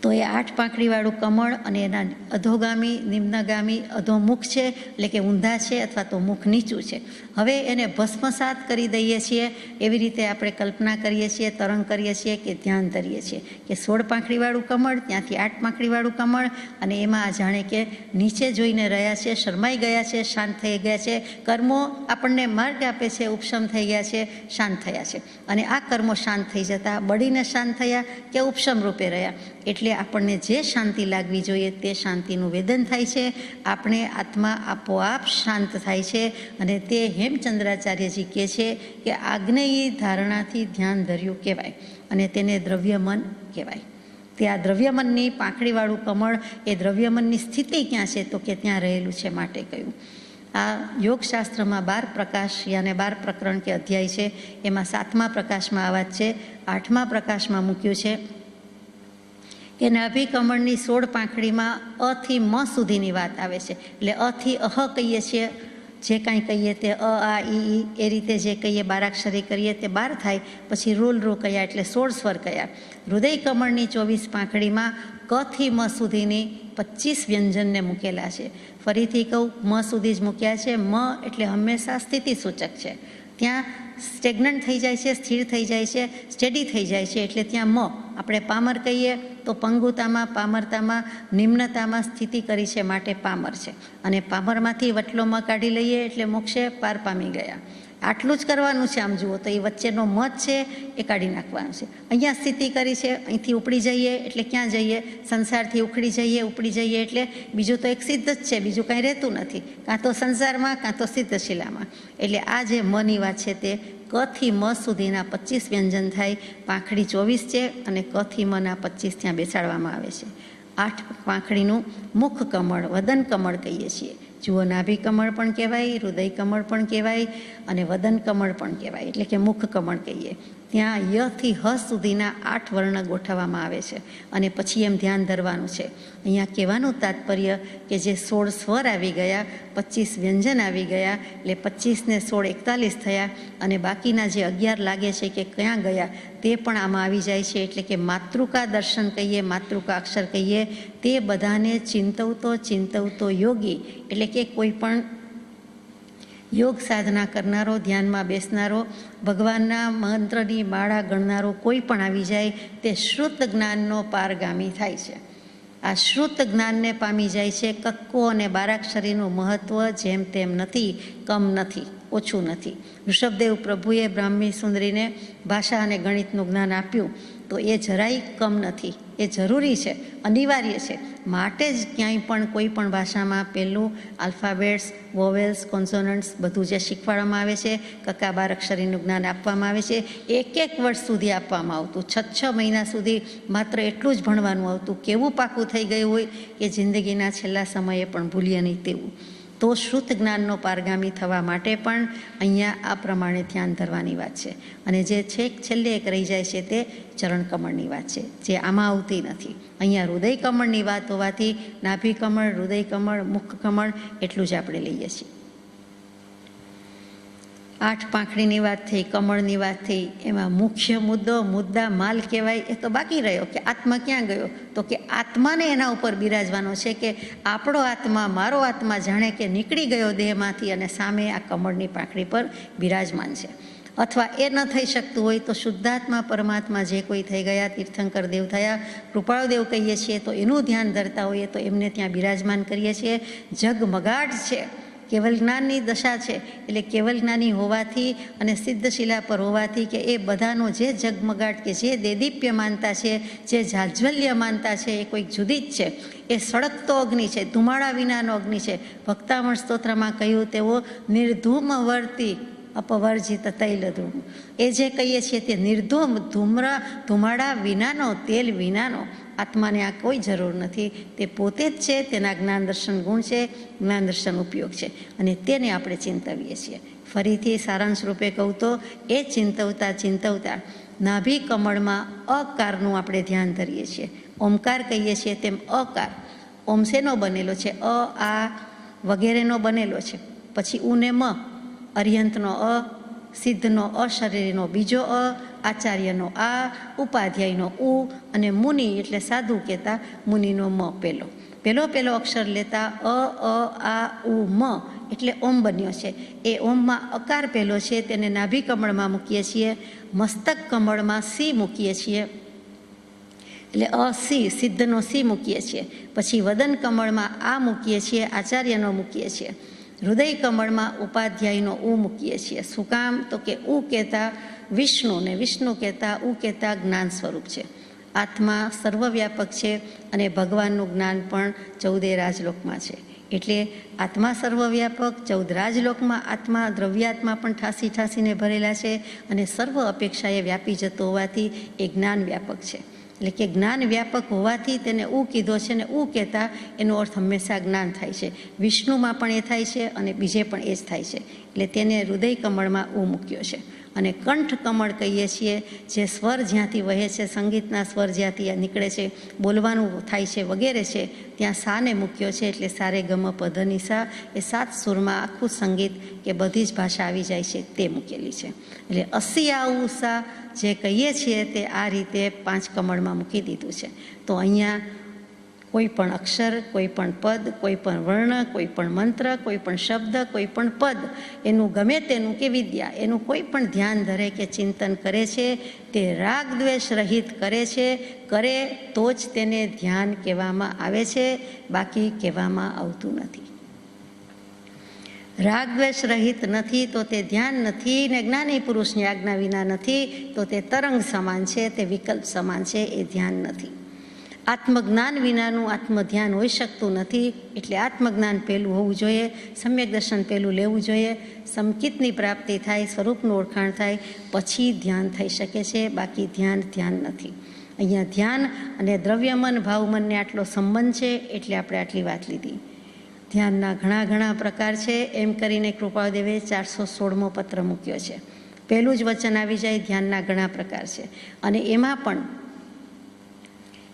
તો એ 8 પાંખડીવાળું કમળ અને એના અધોગામી, નિમ્નગામી, અધોમુખ છે, એટલે કે ઊંધા છે અથવા તો મુખ નીચું છે. હવે એને ભસ્મસાત કરી દઈએ છીએ, એવી રીતે આપણે કલ્પના કરીએ છીએ, તરંગ કરીએ છીએ કે ધ્યાન ધરીએ છીએ કે 16 પાંખડીવાળું કમળ, ત્યાંથી 8 પાંખડીવાળું કમળ, અને એમાં જાણે કે નીચે જોઈને રહ્યા છે, શરમાઈ ગયા છે, શાંત થઈ ગયા છે, કર્મો આપણને માર્ગ આપે છે, ઉપશમ થઈ ગયા છે, શાંત થયા છે. અને આ કર્મો શાંત થઈ જતા બળીને શાંત થયા કે ઉપશમ રૂપે રહ્યા, એટલે આપણને જે શાંતિ લાગવી જોઈએ તે શાંતિનું વેદન થાય છે. આપણે આત્મા આપોઆપ શાંત થાય છે. અને તે હેમચંદ્રાચાર્યજી કહે છે કે આજ્ઞેયી ધારણાથી ધ્યાન ધર્યું કહેવાય, અને તેને દ્રવ્યમન કહેવાય. તે આ દ્રવ્યમનની પાંખડીવાળું કમળ, એ દ્રવ્યમનની સ્થિતિ ક્યાં છે? તો કે ત્યાં રહેલું છે માટે કહ્યું. આ યોગશાસ્ત્રમાં 12 પ્રકાશ યાને 12 પ્રકરણ કે અધ્યાય છે, એમાં 7મા પ્રકાશમાં આ વાત છે. 8મા પ્રકાશમાં મૂક્યું છે કે નાભી કમળની 16 પાંખડીમાં અ થી મ સુધીની વાત આવે છે. એટલે અ થી અહ કહીએ છીએ, જે કાંઈ કહીએ તે અ આ ઈ એ રીતે જે કહીએ, બારાક્ષરી કરીએ તે 12 થાય. પછી રૂલ રૂ કયા એટલે 16 સ્વર કયા. હૃદય કમળની 24 પાંખડીમાં ક થી મ સુધીની 25 વ્યંજનને મૂકેલા છે. ફરીથી કહું, મ સુધી જ મૂક્યા છે. મ એટલે હંમેશા સ્થિતિ સૂચક છે, ત્યાં સ્ટેગ્નન્ટ થઈ જાય છે, સ્થિર થઈ જાય છે, સ્ટેડી થઈ જાય છે, એટલે ત્યાં મ. આપણે પામર કહીએ તો પંગુતામાં, પામરતામાં, નિમ્નતામાં સ્થિતિ કરી છે માટે પામર છે. અને પામરમાંથી વટલો મ કાઢી લઈએ એટલે મોક્ષે પાર પામી ગયા. આટલું જ કરવાનું છે. આમ જુઓ તો એ વચ્ચેનો મત છે એ કાઢી નાખવાનું છે. અહીંયા સ્થિતિ કરી છે, અહીંથી ઉપડી જઈએ એટલે ક્યાં જઈએ? સંસારથી ઉપડી જઈએ એટલે બીજું તો એક સિદ્ધ જ છે, બીજું કાંઈ રહેતું નથી, કાં તો સંસારમાં કાં તો સિદ્ધશિલામાં. એટલે આ જે મની વાત છે તે ક થી મ સુધીના 25 વ્યંજન થાય, પાંખડી 24 છે અને ક થી મના 25 ત્યાં બેસાડવામાં આવે છે. 8 પાંખડીનું મુખ કમળ, વદન કમળ કહીએ છીએ. જુઓ, નાભી કમળ પણ કહેવાય, હૃદય કમળ પણ કહેવાય અને વદન કમળ પણ કહેવાય, એટલે કે મુખ કમળ કહીએ. ત્યાં ય થી હ સુધીના 8 વર્ણ ગોઠવવામાં આવે છે અને પછી એમ ધ્યાન ધરવાનું છે. અહીંયા કહેવાનું તાત્પર્ય કે જે 16 સ્વર આવી ગયા, 25 વ્યંજન આવી ગયા, એટલે 25 ને 16 41 થયા અને બાકીના જે 11 લાગે છે કે ક્યાં ગયા તે પણ આમાં આવી જાય છે. એટલે કે માતૃકા દર્શન કહીએ, માતૃકા અક્ષર કહીએ, તે બધાને ચિંતવતો યોગી, એટલે કે કોઈ પણ યોગ સાધના કરનારો, ધ્યાનમાં બેસનારો, ભગવાનના મંત્રની માળા ગણનારો કોઈ પણ આવી જાય તે શ્રુત જ્ઞાનનો પારગામી થાય છે. આ શ્રુત જ્ઞાનને પામી જાય છે. કક્કો અને બારાક્ષરીનું મહત્ત્વ જેમ તેમ નથી, કમ નથી, ઓછું નથી. ઋષભદેવ પ્રભુએ બ્રાહ્મી સુંદરીને ભાષા અને ગણિતનું જ્ઞાન આપ્યું તો એ જરાય કમ નથી, એ જરૂરી છે, અનિવાર્ય છે. માટે જ ક્યાંય પણ કોઈ પણ ભાષામાં પહેલું આલ્ફાબેટ્સ, વોવેલ્સ, કોન્સોનન્ટ્સ બધું જે શીખવાડવામાં આવે છે, કક્કા બાર અક્ષરીનું જ્ઞાન આપવામાં આવે છે. 1 વર્ષ સુધી આપવામાં આવતું, 6 મહિના સુધી માત્ર એટલું જ ભણવાનું આવતું. કેવું પાકું થઈ ગયું હોય કે જિંદગીના છેલ્લા સમયે પણ ભૂલીએ નહીં તેવું. તો શ્રુત જ્ઞાનનો પારગામી થવા માટે પણ અહીંયા આ પ્રમાણે ધ્યાન ધરવાની વાત છે. અને જે છેલ્લે એક રહી જાય છે તે ચરણ કમળની વાત છે, જે આમાં આવતી નથી. અહીંયા હૃદય કમળની વાત હોવાથી નાભી કમળ, હૃદય કમળ, મુખ કમળ એટલું જ આપણે લઈએ છીએ. 8 પાંખડીની વાત થઈ, કમળની વાત થઈ, એમાં મુખ્ય મુદ્દા માલ કહેવાય એ તો બાકી રહ્યો કે આત્મા ક્યાં ગયો? તો કે આત્માને એના ઉપર બિરાજવાનો છે કે આપણો આત્મા, મારો આત્મા જાણે કે નીકળી ગયો દેહમાંથી અને સામે આ કમળની પાંખડી પર બિરાજમાન છે. અથવા એ ન થઈ શકતું હોય તો શુદ્ધાત્મા પરમાત્મા જે કોઈ થઈ ગયા, તીર્થંકર દેવ થયા, કૃપાળુદેવ કહીએ છીએ તો એનું ધ્યાન ધરતા હોઈએ તો એમને ત્યાં બિરાજમાન કરીએ છીએ. જગમગાટ છે, કેવલ જ્ઞાનની દશા છે, એટલે કેવલ જ્ઞાની હોવાથી અને સિદ્ધશિલા પર હોવાથી કે એ બધાનો જે જગમગાટ કે જે દેદીપ્યમાનતા છે, જે જાજ્વલ્યમાનતા છે એ કોઈક જુદી જ છે. એ સળગતો અગ્નિ છે, ધુમાડા વિનાનો અગ્નિ છે. ભક્તામણ સ્તોત્રમાં કહ્યું તેવો નિર્ધૂમવર્તી અપવર્જિત તૈલ ધૂમ, એ જે કહીએ છીએ તે નિર્ધૂમ, ધુમાડા વિનાનો, તેલ વિનાનો. આત્માને આ કોઈ જરૂર નથી, તે પોતે જ છે. તેના જ્ઞાન દર્શન ગુણ છે, જ્ઞાન દર્શન ઉપયોગ છે અને તેને આપણે ચિંતવીએ છીએ. ફરીથી સારાંશ રૂપે કહું તો એ ચિંતવતા નાભી કમળમાં અકારનું આપણે ધ્યાન ધરીએ છીએ. ઓમકાર કહીએ છીએ તેમ અકાર. ઓમ શેનો બનેલો છે? અ, આ વગેરેનો બનેલો છે. પછી ઉ ને મ, અરિહંતનો અ, સિદ્ધનો અશરીરનો બીજો અ, આચાર્યનો આ, ઉપાધ્યાયનો ઉ અને મુનિ એટલે સાધુ કહેતા મુનિનો મ પહેલો અક્ષર લેતા અ, આ, ઉ, મ એટલે ઓમ બન્યો છે. એ ઓમમાં અકાર પહેલો છે તેને નાભી કમળમાં મૂકીએ છીએ, મસ્તક કમળમાં સી મૂકીએ છીએ, એટલે અ સી, સિદ્ધનો સી મૂકીએ છીએ. પછી વદન કમળમાં આ મૂકીએ છીએ, આચાર્યનો મૂકીએ છીએ. હૃદય કમળમાં ઉપાધ્યાયનો ઉ મૂકીએ છીએ. શું કામ? તો કે ઉ કહેતા વિષ્ણુ ને વિષ્ણુ કહેતા ઉ કહેતા જ્ઞાન સ્વરૂપ છે. આત્મા સર્વવ્યાપક છે અને ભગવાનનું જ્ઞાન પણ 14 રાજલોકમાં છે. એટલે આત્મા સર્વવ્યાપક, 14 રાજલોકમાં આત્મા, દ્રવ્યાત્મા પણ ઠાસીને ભરેલા છે અને સર્વ અપેક્ષાએ વ્યાપી જતો હોવાથી એ જ્ઞાન વ્યાપક છે. એટલે કે જ્ઞાન વ્યાપક હોવાથી તેને ઉ કીધો છે ને ઉ કહેતા એનો અર્થ હંમેશા જ્ઞાન થાય છે. વિષ્ણુમાં પણ એ થાય છે અને બીજે પણ એ જ થાય છે. એટલે તેને હૃદય કમળમાં ઉ મૂક્યો છે. અને કંઠ કમળ કહીએ છીએ, જે સ્વર જ્યાંથી વહે છે, સંગીતના સ્વર જ્યાંથી નીકળે છે, બોલવાનું થાય છે વગેરે છે, ત્યાં સાને મૂક્યો છે. એટલે સારે ગમ પધની સા, એ 7 સુરમાં આખું સંગીત કે બધી જ ભાષા આવી જાય છે તે મૂકેલી છે. એટલે 80 સા જે કહીએ છીએ તે આ રીતે 5 કમળમાં મૂકી દીધું છે. તો અહીંયા કોઈ પણ અક્ષર, કોઈ પણ પદ, કોઈ પણ વર્ણ, કોઈ પણ મંત્ર, કોઈ પણ શબ્દ, કોઈ પણ પદ, એનું ગમે તેનું કે વિદ્યા, એનું કોઈ પણ ધ્યાન ધરે કે ચિંતન કરે છે તે રાગ દ્વેષ રહિત કરે તો જ તેને ધ્યાન કહેવામાં આવે છે, બાકી કહેવામાં આવતું નથી. રાગદ્વેષ રહિત નથી તો તે ધ્યાન નથી, ને જ્ઞાની પુરુષની આજ્ઞા વિના નથી તો તે તરંગ સમાન છે, તે વિકલ્પ સમાન છે, એ ધ્યાન નથી. આત્મજ્ઞાન વિનાનું આત્મધ્યાન હોઈ શકતું નથી. એટલે આત્મજ્ઞાન પહેલું હોવું જોઈએ, સમ્યક દર્શન પહેલું લેવું જોઈએ, સમકિતની પ્રાપ્તિ થાય, સ્વરૂપનું ઓળખાણ થાય, પછી ધ્યાન થઈ શકે છે. બાકી ધ્યાન નથી. અહીંયા ધ્યાન અને દ્રવ્યમન ભાવમનને આટલો સંબંધ છે, એટલે આપણે આટલી વાત લીધી. ધ્યાનના ઘણા પ્રકાર છે. એમ કરીને કૃપાળુદેવે 416મો પત્ર મૂક્યો છે. પહેલું જ વચન આવી જાય, ધ્યાનના ઘણા પ્રકાર છે. અને એમાં પણ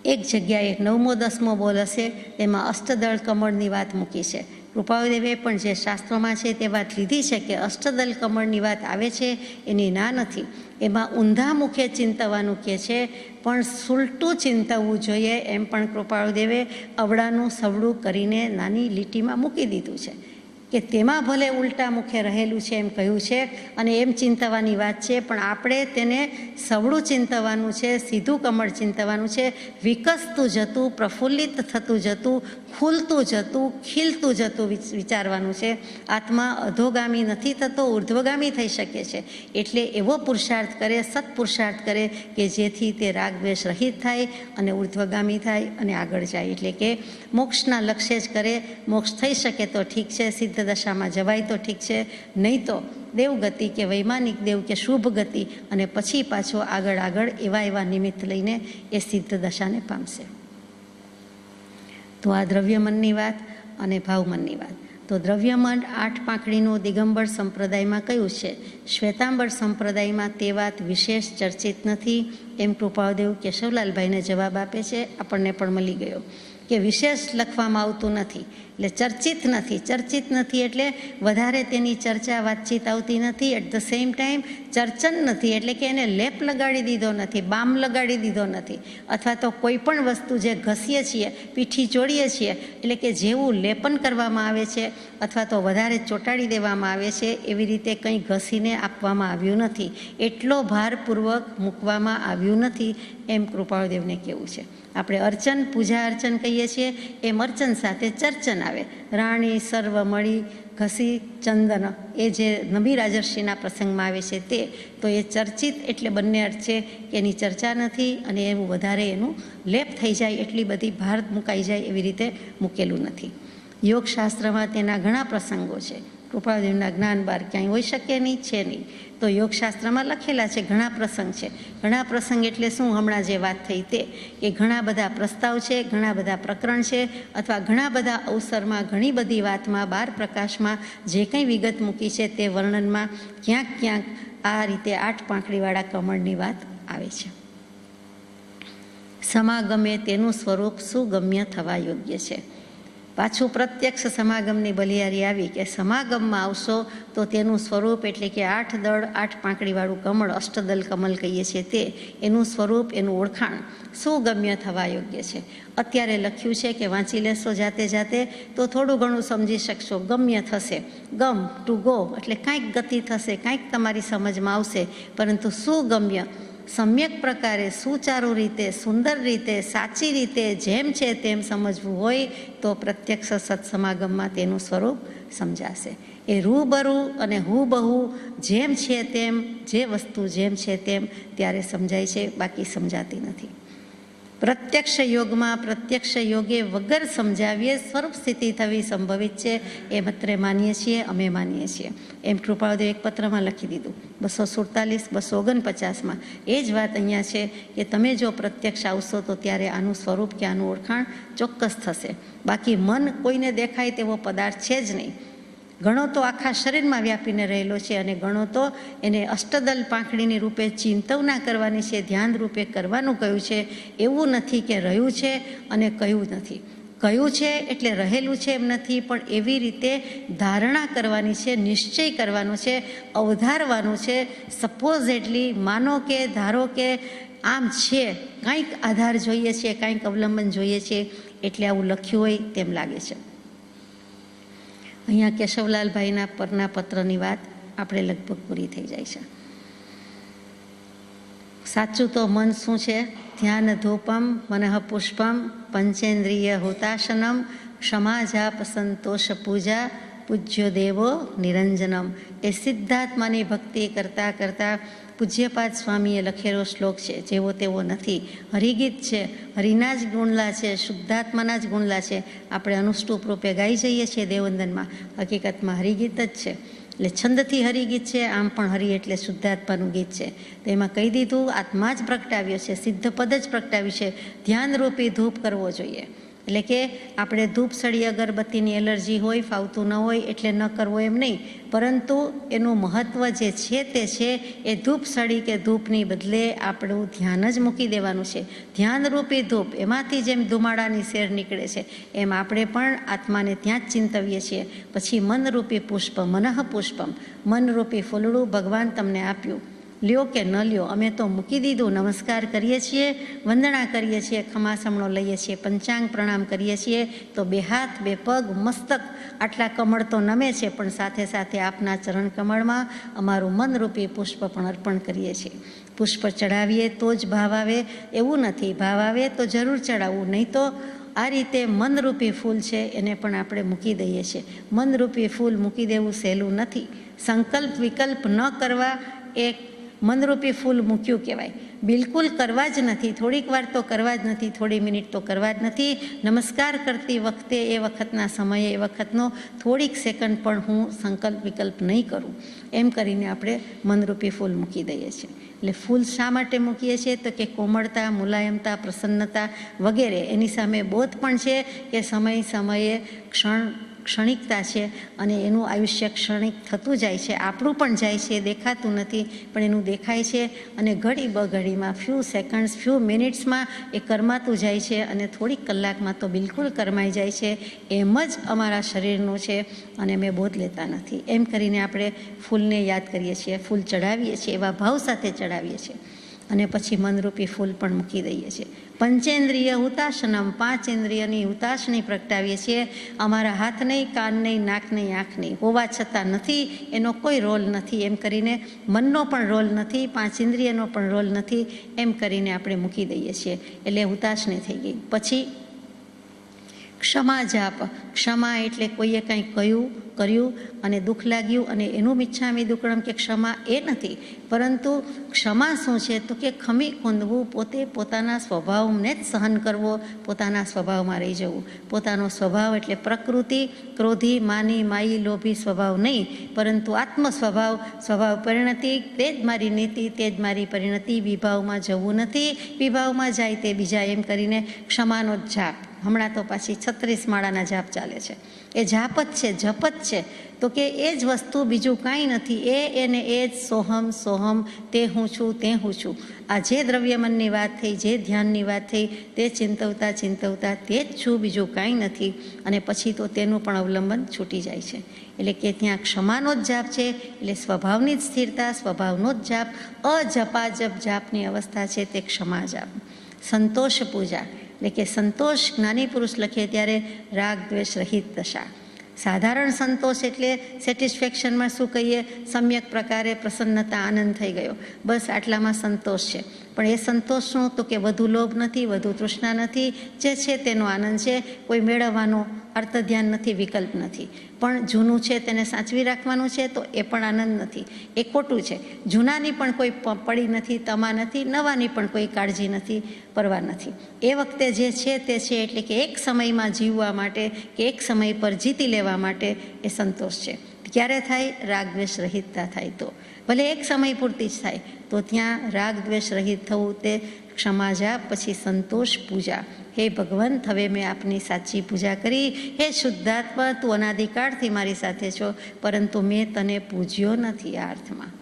એક જગ્યાએ 9મો 10મો બોલ હશે, તેમાં અષ્ટદળ કમળની વાત મૂકી છે. કૃપાળુદેવે પણ જે શાસ્ત્રોમાં છે તે વાત લીધી છે કે અષ્ટદળ કમળની વાત આવે છે, એની ના નથી. એમાં ઊંધા મુખે ચિંતવવાનું કહે છે, પણ સુલટું ચિંતવવું જોઈએ, એમ પણ કૃપાળુદેવે અવળાનું સવળું કરીને નાની લીટીમાં મૂકી દીધું છે કે તેમાં ભલે ઉલટા મુખે રહેલું છે એમ કહ્યું છે, અને એમ ચિંતવવાની વાત છે. પણ આપણે તેને સવળું ચિંતવવાનું છે, સીધું કમળ ચિંતવવાનું છે, વિકસતું જતું, પ્રફુલ્લિત થતું જતું, ખુલતું જતું, ખીલતું જતું વિચારવાનું છે. આત્મા અધોગામી નથી થતો, ઉર્ધ્વગામી થઈ શકે છે. એટલે એવો પુરુષાર્થ કરે, સત્પુરુષાર્થ કરે કે જેથી તે રાગદ્વેષ રહિત થાય અને ઉર્ધ્વગામી થાય અને આગળ જાય. એટલે કે મોક્ષના લક્ષ્ય જ કરે. મોક્ષ થઈ શકે તો ઠીક છે, સિદ્ધ દશામાં જવાય તો ઠીક છે, નહીં તો દેવગતિ કે વૈમાનિક દેવ કે શુભ ગતિ, અને પછી પાછો આગળ એવા નિમિત્ત લઈને એ સિદ્ધ દશાને પામશે. તો આ દ્રવ્યમનની વાત અને ભાવમનની વાત. તો દ્રવ્યમન 8 પાંખડીનું દિગંબર સંપ્રદાયમાં કયું છે, શ્વેતાંબર સંપ્રદાયમાં તે વાત વિશેષ ચર્ચિત નથી, એમ કૃપાળુદેવ કેશવલાલભાઈને જવાબ આપે છે. આપણને પણ મળી ગયો કે વિશેષ લખવામાં આવતું નથી, એટલે ચર્ચિત નથી એટલે વધારે તેની ચર્ચા વાતચીત આવતી નથી. એટ ધ સેમ ટાઈમ ચર્ચન નથી, એટલે કે એને લેપ લગાડી દીધો નથી, બામ લગાડી દીધો નથી. અથવા તો કોઈ પણ વસ્તુ જે ઘસીએ છીએ, પીઠી ચોળીએ છીએ, એટલે કે જેવું લેપન કરવામાં આવે છે અથવા તો વધારે ચોંટાડી દેવામાં આવે છે, એવી રીતે કંઈ ઘસીને આપવામાં આવ્યું નથી, એટલો ભારપૂર્વક મૂકવામાં આવ્યું નથી, એમ કૃપાળુદેવને કહેવું છે. આપણે અર્ચન, પૂજા અર્ચન કહીએ છીએ, એમ અર્ચન સાથે ચર્ચન આવે. રાણી સર્વ મળી ઘસી ચંદન, એ જે નબી રાજર્ષિના પ્રસંગમાં આવે છે તે, તો એ ચર્ચિત એટલે બંને અર્થ છે કે એની ચર્ચા નથી અને એવું વધારે એનું લેપ થઈ જાય, એટલી બધી ભાર મુકાઈ જાય એવી રીતે મૂકેલું નથી. યોગશાસ્ત્રમાં તેના ઘણા પ્રસંગો છે. કૃપાળુદેવના જ્ઞાન બહાર ક્યાંય હોઈ શકે નહીં, છે નહીં. તો યોગશાસ્ત્રમાં લખેલા છે, ઘણા પ્રસંગ છે. ઘણા પ્રસંગ એટલે શું, હમણાં જે વાત થઈ તે, કે ઘણા બધા પ્રસ્તાવ છે, ઘણા બધા પ્રકરણ છે, અથવા ઘણા બધા અવસરમાં, ઘણી બધી વાતમાં, 12 પ્રકાશમાં જે કંઈ વિગત મૂકી છે તે વર્ણનમાં ક્યાંક આ રીતે 8 પાંખડીવાળા કમળની વાત આવે છે. સમાગમે તેનું સ્વરૂપ સુગમ્ય થવા યોગ્ય છે. પાછું પ્રત્યક્ષ સમાગમની બલિયારી આવી કે સમાગમમાં આવશો તો તેનું સ્વરૂપ, એટલે કે 8 દળ 8 પાંખડીવાળું કમળ, અષ્ટદલ કમલ કહીએ છીએ તે, એનું સ્વરૂપ, એનું ઓળખાણ સુગમ્ય થવા યોગ્ય છે. અત્યારે લખ્યું છે કે વાંચી લેશો જાતે તો થોડું ઘણું સમજી શકશો. ગમ્ય થશે, ગમ ટુ ગો, એટલે કાંઈક ગતિ થશે, કાંઈક તમારી સમજમાં આવશે. પરંતુ સુગમ્ય, સમ્યક પ્રકારે, સુચારુ રીતે, સુંદર રીતે, સાચી રીતે, જેમ છે તેમ સમજવું હોય તો પ્રત્યક્ષ સત્સમાગમમાં તેનું સ્વરૂપ સમજાશે. એ રૂબરૂ અને હુબહુ જેમ છે તેમ, જે વસ્તુ જેમ છે તેમ ત્યારે સમજાય છે, બાકી સમજાતી નથી. પ્રત્યક્ષ યોગમાં પ્રત્યક્ષ યોગે વગર સમજાવીએ સ્વરૂપ સ્થિતિ થવી સંભવિત છે, એમ અત્રે માનીએ છીએ, અમે માનીએ છીએ. એમ કૃપાળુદેવ એક પત્રમાં લખી દીધું 247, 249માં. એ જ વાત અહીંયા છે કે તમે જો પ્રત્યક્ષ આવશો તો ત્યારે આનું સ્વરૂપ કે આનું ઓળખાણ ચોક્કસ થશે. બાકી મન કોઈને દેખાય તેવો પદાર્થ છે જ નહીં. ઘણો તો આખા શરીરમાં વ્યાપીને રહેલો છે અને ઘણો તો એને અષ્ટદલ પાંખડીની રૂપે ચિંતવના કરવાની છે, ધ્યાન રૂપે કરવાનું કહ્યું છે. એવું નથી કે રહ્યું છે અને કહ્યું નથી. કહ્યું છે એટલે રહેલું છે એમ નથી, પણ એવી રીતે ધારણા કરવાની છે, નિશ્ચય કરવાનો છે, અવધારવાનું છે. સપોઝેટલી માનો કે ધારો કે આમ છે, કાંઈક આધાર જોઈએ છે, કાંઈક અવલંબન જોઈએ છે, એટલે આવું લખ્યું હોય તેમ લાગે છે. અહીંયા કેશવલાલભાઈના પરના પત્રની વાત આપણે લગભગ પૂરી થઈ જાય છે. સાચું તો મન શું છે? ધ્યાન ધૂપમ મનઃ પુષ્પમ પંચેન્દ્રિય હુતાશનમ ક્ષમા જાપ સંતોષ પૂજા પૂજ્યો દેવો નિરંજનમ. એ સિદ્ધાત્માની ભક્તિ કરતાં કરતાં પૂજ્યપાદ સ્વામીએ લખેલો શ્લોક છે, જેવો તેવો નથી, હરિગીત છે, હરિના જ ગુણલા છે, શુદ્ધાત્માના જ ગુણલા છે. આપણે અનુષ્ટુપ રૂપે ગાઈ જઈએ છીએ દેવવંદનમાં, હકીકતમાં હરિગીત જ છે. એટલે છંદથી હરિગીત છે, આમ પણ હરિ એટલે શુદ્ધાત્માનું ગીત છે. તો એમાં કહી દીધું, આત્મા જ પ્રગટાવ્યો છે, સિદ્ધ પદ જ પ્રગટાવ્યું છે. ધ્યાનરૂપી ધૂપ કરવો જોઈએ. એટલે કે આપણે ધૂપ સળી અગરબત્તીની એલર્જી હોય, ફાવતું ન હોય એટલે ન કરવો એમ નહીં, પરંતુ એનું મહત્ત્વ જે છે તે છે એ ધૂપ સળી કે ધૂપની બદલે આપણું ધ્યાન જ મૂકી દેવાનું છે. ધ્યાનરૂપી ધૂપ, એમાંથી જેમ ધુમાડાની સેર નીકળે છે એમ આપણે પણ આત્માને ત્યાં જ ચિંતવીએ છીએ. પછી મનરૂપી પુષ્પ, મનઃ પુષ્પમ, મનરૂપી ફૂલડું ભગવાન તમને આપ્યું, લ્યો કે ન લ્યો, અમે તો મૂકી દીધું. નમસ્કાર કરીએ છીએ, વંદના કરીએ છીએ, ખમાસમણો લઈએ છીએ, પંચાંગ પ્રણામ કરીએ છીએ, તો બે હાથ, બે પગ, મસ્તક, આટલા કમળ તો નમે છે, પણ સાથે સાથે આપના ચરણ કમળમાં અમારું મનરૂપી પુષ્પ પણ અર્પણ કરીએ છીએ. પુષ્પ ચડાવીએ તો જ ભાવ આવે એવું નથી, ભાવ આવે તો જરૂર ચડાવવું, નહીં તો આ રીતે મનરૂપી ફૂલ છે એને પણ આપણે મૂકી દઈએ છીએ. મનરૂપી ફૂલ મૂકી દેવું સહેલું નથી. સંકલ્પ વિકલ્પ ન કરવા એ મનરૂપી ફૂલ મૂક્યું કહેવાય. બિલકુલ કરવા જ નથી, થોડીક વાર તો કરવા જ નથી, થોડી મિનિટ તો કરવા જ નથી. નમસ્કાર કરતી વખતે એ વખતના સમયે, એ વખતનો થોડીક સેકન્ડ પણ હું સંકલ્પ વિકલ્પ નહીં કરું, એમ કરીને આપણે મનરૂપી ફૂલ મૂકી દઈએ છીએ. એટલે ફૂલ શા માટે મૂકીએ છીએ? તો કે કોમળતા, મુલાયમતા, પ્રસન્નતા વગેરે. એની સામે બોધ પણ છે કે સમય સમયે ક્ષણિકતા છે અને એનું આયુષ્ય ક્ષણિક થતું જાય છે. આપણું પણ જાય છે, દેખાતું નથી પણ એનું દેખાય છે, અને ઘડી બઘડીમાં, ફ્યુ સેકન્ડ્સ, ફ્યુ મિનિટ્સમાં એ કરમાતું જાય છે, અને થોડીક કલાકમાં તો બિલકુલ કરમાઈ જાય છે. એમ જ અમારા શરીરનું છે અને અમે બોધ લેતા નથી. એમ કરીને આપણે ફૂલને યાદ કરીએ છીએ, ફૂલ ચડાવીએ છીએ, એવા ભાવ સાથે ચડાવીએ છીએ. અને પછી મનરૂપી ફૂલ પણ મૂકી દઈએ છીએ. પંચેન્દ્રિય હુતાશનમ, 5 ઇન્દ્રિયની હુતાશની પ્રગટાવીએ છીએ. અમારા હાથ નહીં, કાન નહીં, નાક નહીં, આંખ નહીં, હોવા છતાં નથી, એનો કોઈ રોલ નથી, એમ કરીને મનનો પણ રોલ નથી, 5 ઇન્દ્રિયનો પણ રોલ નથી, એમ કરીને આપણે મૂકી દઈએ છીએ. એટલે હુતાશની થઈ ગઈ. પછી ક્ષમા જાપ. ક્ષમા એટલે કોઈએ કંઈ કર્યું અને દુઃખ લાગ્યું અને એનું મિચ્છામી દુક્કડમ કે ક્ષમા એ નથી, પરંતુ ક્ષમા શું છે? તો કે ખમી કૂંદવું, પોતે પોતાના સ્વભાવને જ સહન કરવો, પોતાના સ્વભાવમાં રહી જવું. પોતાનો સ્વભાવ એટલે પ્રકૃતિ, ક્રોધી, માની, માયી, લોભી સ્વભાવ નહીં, પરંતુ આત્મ સ્વભાવ પરિણતિ, તે જ મારી નીતિ, તે જ મારી પરિણતિ. વિભાવમાં જવું નથી, વિભાવમાં જાય તે બીજા, એમ કરીને ક્ષમાનો જ જાપ. હમણાં તો પાછી 36 માળાના જાપ ચાલે છે. એ જાપ જ છે, જપ જ છે. તો કે એ જ વસ્તુ, બીજું કાંઈ નથી. એને એ જ સોહમ સોહમ, તે હું છું, તે હું છું. આ જે દ્રવ્યમનની વાત થઈ, જે ધ્યાનની વાત થઈ, તે ચિંતવતા તે જ છું, બીજું કાંઈ નથી. અને પછી તો તેનું પણ અવલંબન છૂટી જાય છે. એટલે કે ત્યાં ક્ષમાનો જ જાપ છે, એટલે સ્વભાવની જ સ્થિરતા, સ્વભાવનો જ જાપ. અજપાજપ જાપની અવસ્થા છે તે ક્ષમા જાપ. સંતોષ પૂજા એટલે કે સંતોષ, જ્ઞાની પુરુષ લખે ત્યારે રાગ દ્વેષ રહિત દશા. સાધારણ સંતોષ એટલે સેટિસ્ફેક્શનમાં શું કહીએ, સમ્યક પ્રકારે પ્રસન્નતા, આનંદ થઈ ગયો, બસ આટલામાં સંતોષ છે. પણ એ સંતોષ શું? તો કે વધુ લોભ નથી, વધુ તૃષ્ણા નથી, જે છે તેનો આનંદ છે. કોઈ મેળવવાનો અર્થ ધ્યાન નથી, વિકલ્પ નથી. પણ જૂનું છે તેને સાચવી રાખવાનું છે તો એ પણ આનંદ નથી, એ ખોટું છે. જૂનાની પણ કોઈ પડી નથી, તમા નથી, નવાની પણ કોઈ કાળજી નથી, પરવા નથી. એ વખતે જે છે તે છે. એટલે કે એક સમયમાં જીવવા માટે કે એક સમય પર જીતી લેવા માટે એ સંતોષ છે. ક્યારે થાય? રાગ દ્વેષ રહિતતા થાય તો. ભલે એક સમય પૂરતી જ થાય તો ત્યાં રાગ દ્વેષ રહિત થવું તે ક્ષમા જાપ. પછી સંતોષ પૂજા. હે ભગવંત, હવે મેં આપની સાચી પૂજા કરી. હે શુદ્ધાત્મા, તું અનાદિકાળથી મારી સાથે છો, પરંતુ મેં તને પૂજ્યો નથી. આ અર્થમાં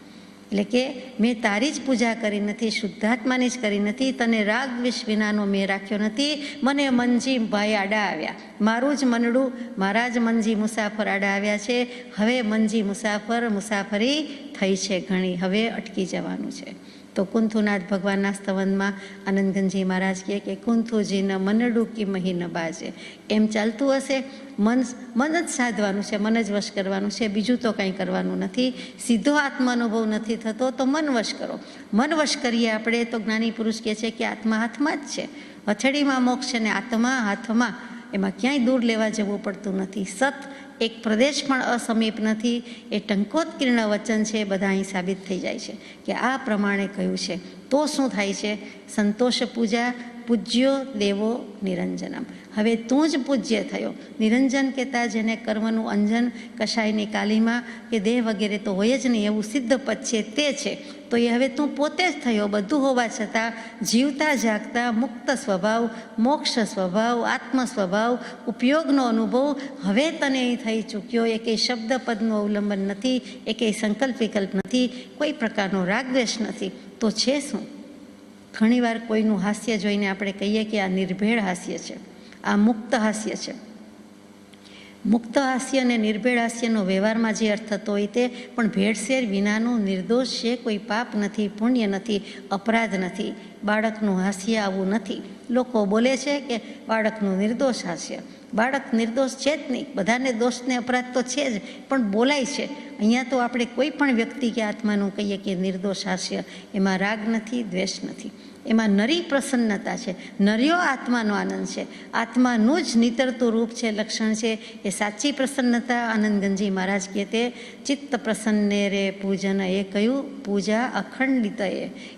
એટલે કે મેં તારી જ પૂજા કરી નથી, શુદ્ધાત્માની જ કરી નથી. તને રાગ દ્વેષ વિનાનો મેં રાખ્યો નથી. મને મનજી ભાઈ આડા આવ્યા, મારું જ મનડું, મારા જ મનજી મુસાફર આડા આવ્યા છે. હવે મનજી મુસાફરી થઈ છે ઘણી, હવે અટકી જવાનું છે. તો કુંથુનાથ ભગવાનના સ્તવનમાં આનંદગંજી મહારાજ કહે કે કુંથુજીને મનડું કી મહી ન બાજે. એમ ચાલતું હશે, મન જ સાધવાનું છે, મન જ વશ કરવાનું છે, બીજું તો કંઈ કરવાનું નથી. સીધો આત્મ અનુભવ નથી થતો તો મન વશ કરો. મન વશ કરીએ આપણે તો જ્ઞાની પુરુષ કહે છે કે આત્મા હાથમાં જ છે. હથેળીમાં મોક્ષ છે ને આત્મા હાથમાં, એમાં ક્યાંય દૂર લેવા જવું પડતું નથી. સત એક પ્રદેશ પણ અસમીપ નથી, એ ટંકોત્કીર્ણ વચન છે, બધા અહીં સાબિત થઈ જાય છે કે આ પ્રમાણે કહ્યું છે. તો શું થાય છે? સંતોષ પૂજા પૂજ્યો દેવો નિરંજનમ. હવે તું જ પૂજ્ય થયો. નિરંજન કહેતા જેને કર્મનું અંજન, કશાયની કાલીમાં કે દેહ વગેરે તો હોય જ નહીં એવું સિદ્ધ પદ છે તે છે. તો એ હવે તું પોતે જ થયો. બધું હોવા છતાં જીવતા જાગતા મુક્ત સ્વભાવ, મોક્ષ સ્વભાવ, આત્મ સ્વભાવ, ઉપયોગનો અનુભવ હવે તને અહીં થઈ ચૂક્યો. એ કંઈ શબ્દ પદનું અવલંબન નથી, એ કંઈ સંકલ્પ વિકલ્પ નથી, કોઈ પ્રકારનો રાગદ્વેષ નથી. તો છે શું? ઘણીવાર કોઈનું હાસ્ય જોઈને આપણે કહીએ કે આ નિર્ભેળ હાસ્ય છે, આ મુક્ત હાસ્ય છે. મુક્ત હાસ્ય અને નિર્ભેળ હાસ્યનો વ્યવહારમાં જે અર્થ થતો હોય તે પણ ભેળસેળ વિનાનું નિર્દોષ છે. કોઈ પાપ નથી, પુણ્ય નથી, અપરાધ નથી. બાળકનું હાસ્ય આવું નથી. લોકો બોલે છે કે બાળકનું નિર્દોષ હાસ્ય. બાળક નિર્દોષ છે જ નહીં, બધાને દોષને અપરાધ તો છે જ, પણ બોલાય છે. અહીંયા તો આપણે કોઈ પણ વ્યક્તિ કે આત્માનું કહીએ કે નિર્દોષ હાસ્ય, એમાં રાગ નથી, દ્વેષ નથી, એમાં નરી પ્રસન્નતા છે, નર્યો આત્માનો આનંદ છે, આત્માનું જ નીતરતું રૂપ છે, લક્ષણ છે. એ સાચી પ્રસન્નતા. આનંદગંજી મહારાજ કહે તે ચિત્ત પ્રસન્ને રે પૂજન, એ કયું? પૂજા અખંડિત.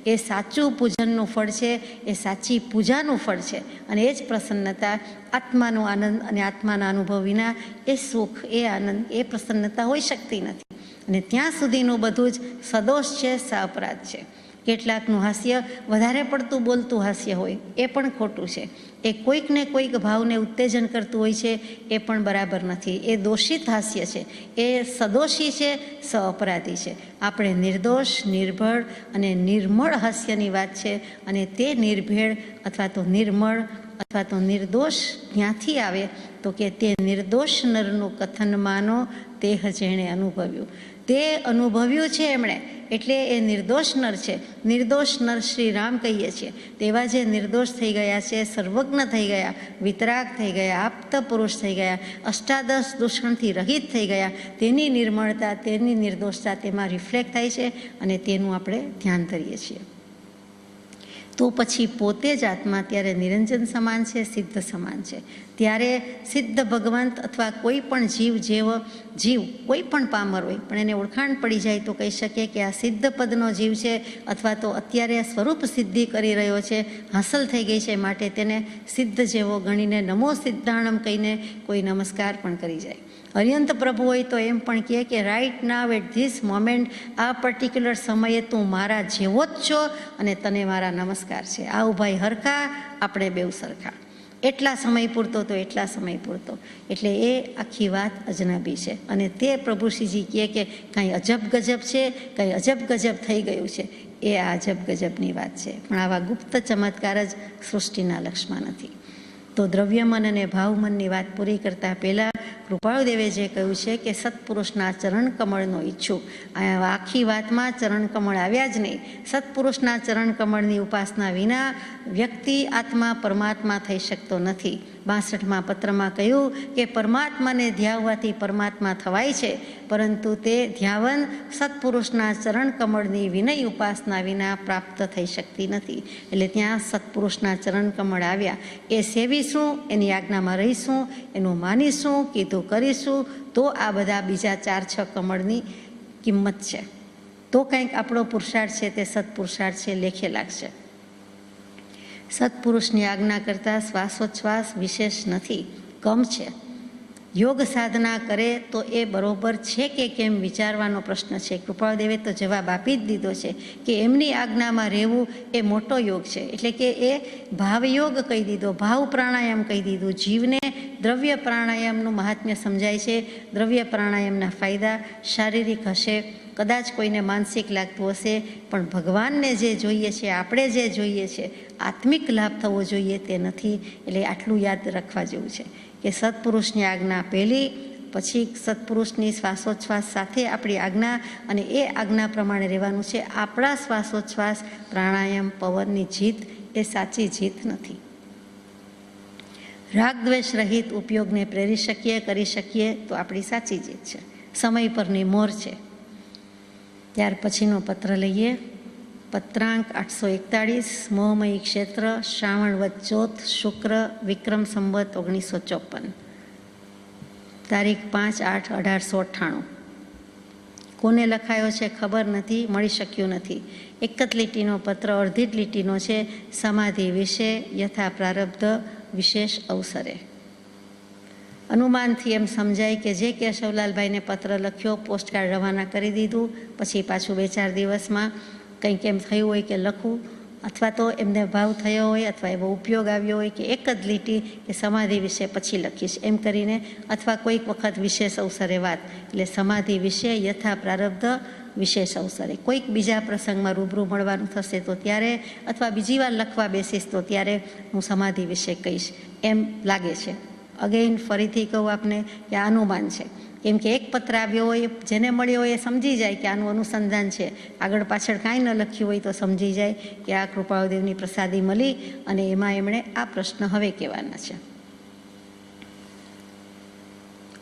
એ સાચું પૂજનનું ફળ છે, એ સાચી પૂજાનું ફળ છે. અને એ જ પ્રસન્નતા, આત્માનો આનંદ અને આત્માના અનુભવ વિના એ સુખ, એ આનંદ, એ પ્રસન્નતા હોઈ શકતી નથી. અને ત્યાં સુધીનું બધું જ સદોષ છે, સાપરાધ છે. કેટલાકનું હાસ્ય વધારે પડતું બોલતું હાસ્ય હોય, એ પણ ખોટું છે. એ કોઈક ને કોઈક ભાવને ઉત્તેજન કરતું હોય છે, એ પણ બરાબર નથી. એ દોષિત હાસ્ય છે, એ સદોષી છે, અપરાધી છે. આપણે નિર્દોષ, નિર્ભળ અને નિર્મળ હાસ્યની વાત છે. અને તે નિર્ભેળ અથવા તો નિર્મળ અથવા તો નિર્દોષ ક્યાંથી આવે? તો કે તે નિર્દોષ નરનું કથન માનો, દેહ જેણે અનુભવ્યું. તે અનુભવ્યું છે એમણે, એટલે એ નિર્દોષ નર છે. નિર્દોષ નર શ્રી રામ કહીએ છીએ. તેવા જે નિર્દોષ થઈ ગયા છે, સર્વજ્ઞ થઈ ગયા, વિતરાગ થઈ ગયા, આપ્ત પુરુષ થઈ ગયા, અષ્ટાદશ દૂષણથી રહિત થઈ ગયા, તેની નિર્મળતા, તેની નિર્દોષતા તેમાં રિફ્લેક્ટ થાય છે અને તેનું આપણે ધ્યાન કરીએ છીએ. તો પછી પોતે જ આત્મા ત્યારે નિરંજન સમાન છે, સિદ્ધ સમાન છે. ત્યારે સિદ્ધ ભગવંત અથવા કોઈ પણ જીવ કોઈ પણ પામર હોય પણ એને ઓળખાણ પડી જાય તો કહી શકીએ કે આ સિદ્ધ પદનો જીવ છે, અથવા તો અત્યારે સ્વરૂપ સિદ્ધિ કરી રહ્યો છે, હાંસલ થઈ ગઈ છે, માટે તેને સિદ્ધ જેવો ગણીને નમો સિદ્ધાણમ કહીને કોઈ નમસ્કાર પણ કરી જાય. અર્યંત પ્રભુ હોય તો એમ પણ કહે કે right now at this moment, આ પર્ટિક્યુલર સમયે તું મારા જેવો જ છો અને તને મારા નમસ્કાર છે. આવું ભાઈ હરખા, આપણે બેઉ સરખા. એટલા સમય પૂરતો તો એટલા સમય પૂરતો. એટલે એ આખી વાત અજનબી છે. અને તે પ્રભુશ્રીજી કહે કે કાંઈ અજબ ગજબ છે, કાંઈ અજબ ગજબ થઈ ગયું છે, એ આ અજબ ગજબની વાત છે. પણ આવા ગુપ્ત ચમત્કાર જ સૃષ્ટિના લક્ષમાં નથી. તો દ્રવ્યમન અને ભાવમનની વાત પૂરી કરતાં પહેલાં કૃપાળુદેવે જે કહ્યું છે કે સત્પુરુષના ચરણ કમળનો ઈચ્છું, આ આખી વાતમાં ચરણ કમળ આવ્યા જ નહીં. સત્પુરુષના ચરણ કમળની ઉપાસના વિના વ્યક્તિ આત્મા પરમાત્મા થઈ શકતો નથી. 62મા પત્રમાં કહ્યું કે પરમાત્માને ધ્યાવવાથી પરમાત્મા થવાય છે, પરંતુ તે ધ્યાવન સત્પુરુષના ચરણ કમળની વિનય ઉપાસના વિના પ્રાપ્ત થઈ શકતી નથી. એટલે ત્યાં સત્પુરુષના ચરણ કમળ આવ્યા. એ સેવીશું, એની આજ્ઞામાં રહીશું, એનું માનીશું, કીધું કરીશું, તો આ બધા બીજા 4-6 કમળની કિંમત છે. તો કંઈક આપણો પુરુષાર્થ છે તે સત્પુરુષાર્થ છે, લેખે લાગશે. સત્પુરુષની આજ્ઞા કરતાં શ્વાસોચ્છ્વાસ વિશેષ નથી, કમ છે. યોગ સાધના કરે તો એ બરોબર છે કે કેમ વિચારવાનો પ્રશ્ન છે. કૃપાળુદેવે તો જવાબ આપી જ દીધો છે કે એમની આજ્ઞામાં રહેવું એ મોટો યોગ છે. એટલે કે એ ભાવયોગ કહી દીધો, ભાવ પ્રાણાયામ કહી દીધું. જીવને દ્રવ્ય પ્રાણાયામનું મહાત્મ્ય સમજાય છે. દ્રવ્ય પ્રાણાયામના ફાયદા શારીરિક હશે, કદાચ કોઈને માનસિક લાગતું હશે, પણ ભગવાનને જે જોઈએ છે, આપણે જે જોઈએ છે, આત્મિક લાભ થવો જોઈએ તે નથી. એટલે આટલું યાદ રાખવા જેવું છે કે સત્પુરુષની આજ્ઞા પહેલી, પછી સત્પુરુષની શ્વાસોચ્છ્વાસ સાથે આપણી આજ્ઞા, અને એ આજ્ઞા પ્રમાણે રહેવાનું છે. આપણા શ્વાસોચ્છ્વાસ, પ્રાણાયામ, પવનની જીત એ સાચી જીત નથી. રાગ દ્વેષ રહિત ઉપયોગને પ્રેરી શકીએ, કરી શકીએ તો આપણી સાચી જીત છે. સમય પરની મોર છે. ત્યાર પછીનો પત્ર લઈએ. પત્રાંક 841, મોહમયી ક્ષેત્ર, શ્રાવણ વદ ચોથ, શુક્ર, વિક્રમ સંવત 1954. તારીખ 5/8/1898. કોને લખાયો છે ખબર નથી, મળી શક્યું નથી. એક જ લીટીનો પત્ર, અડધી જ લીટીનો છે. સમાધિ વિશે યથા પ્રારબ્ધ વિશેષ અવસરે. અનુમાનથી એમ સમજાય કે જે કેશવલાલભાઈને પત્ર લખ્યો, પોસ્ટકાર્ડ રવાના કરી દીધું, પછી પાછું 2-4 દિવસમાં કંઈક એમ થયું હોય કે લખું, અથવા તો એમને ભાવ થયો હોય અથવા એવો ઉપયોગ આવ્યો હોય કે એક જ લીટી કે સમાધિ વિશે પછી લખીશ એમ કરીને, અથવા કોઈક વખત વિશેષ અવસરે વાત, એટલે સમાધિ વિશે યથા પ્રારબ્ધ વિશેષ અવસરે. કોઈક બીજા પ્રસંગમાં રૂબરૂ મળવાનું થશે તો ત્યારે, અથવા બીજી વાર લખવા બેસીશ તો ત્યારે હું સમાધિ વિશે કહીશ એમ લાગે છે. અગેઇન ફરીથી કહું આપને કે આ અનુમાન છે, કેમ કે એક પત્ર આવ્યો હોય, જેને મળ્યો હોય એ સમજી જાય કે આનું અનુસંધાન છે. આગળ પાછળ કાંઈ ન લખ્યું હોય તો સમજી જાય કે આ કૃપાળુદેવની પ્રસાદી મળી અને એમાં એમણે આ પ્રશ્ન હવે કહેવાના છે.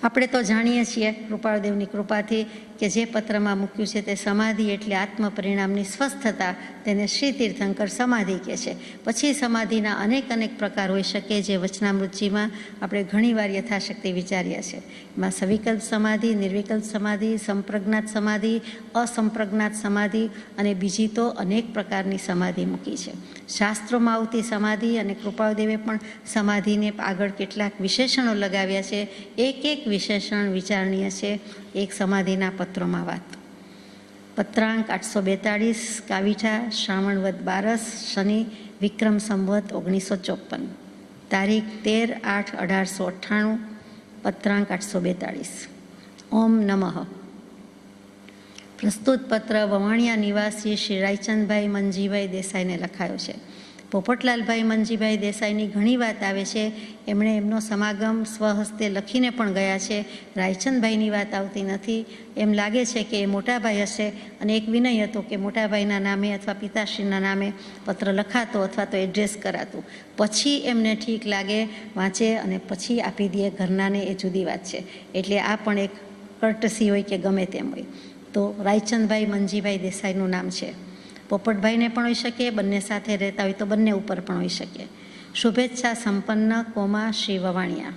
આપણે તો જાણીએ છીએ કૃપાળુદેવની કૃપાથી કે જે પત્રમાં મૂક્યું છે તે સમાધિ એટલે આત્મ પરિણામની સ્વસ્થતા, તેને શ્રી તીર્થંકર સમાધિ કહે છે. પછી સમાધિના અનેક પ્રકાર હોઈ શકે, જે વચનામૃતજીમાં આપણે ઘણીવાર યથાશક્તિ વિચાર્યા છે. એમાં સવિકલ્પ સમાધિ, નિર્વિકલ્પ સમાધિ, સંપ્રજ્ઞાત સમાધિ, અસંપ્રજ્ઞાત સમાધિ અને બીજી તો અનેક પ્રકારની સમાધિ મૂકી છે. શાસ્ત્રોમાં આવતી સમાધિ અને કૃપાળુદેવે પણ સમાધિને આગળ કેટલાક વિશેષણો લગાવ્યા છે. એક વિશેષણ વિચારણીય છે. એક સમાધિના પત્રોમાં વાત. પત્રાંક 842, કાવીઠા, શ્રાવણ વદ 12, શનિ, વિક્રમ સંવત 1954, તારીખ 13/8/1898, પત્રાંક 842. ઓમ નમઃ. પ્રસ્તુત પત્ર વવાણિયા નિવાસી શ્રી રાયચંદભાઈ મનજીભાઈ દેસાઈને લખાયો છે. પોપટલાલભાઈ મનજીભાઈ દેસાઈની ઘણી વાત આવે છે. એમણે એમનો સમાગમ સ્વહસ્તે લખીને પણ ગયા છે. રાયચંદભાઈની વાત આવતી નથી. એમ લાગે છે કે એ મોટાભાઈ હશે, અને એક વિનય હતો કે મોટાભાઈના નામે અથવા પિતાશ્રીના નામે પત્ર લખાતો અથવા તો એડ્રેસ કરાતું. પછી એમને ઠીક લાગે, વાંચે અને પછી આપી દે ઘરનાને, એ જુદી વાત છે. એટલે આ પણ એક કર્ટસી હોય કે ગમે તેમ હોય. તો રાયચંદભાઈ મનજીભાઈ દેસાઈનું નામ છે. પોપટભાઈને પણ હોઈ શકે, બંને સાથે રહેતા હોય તો બંને ઉપર પણ હોઈ શકે. શુભેચ્છા સંપન્ન શ્રી વવાણિયા.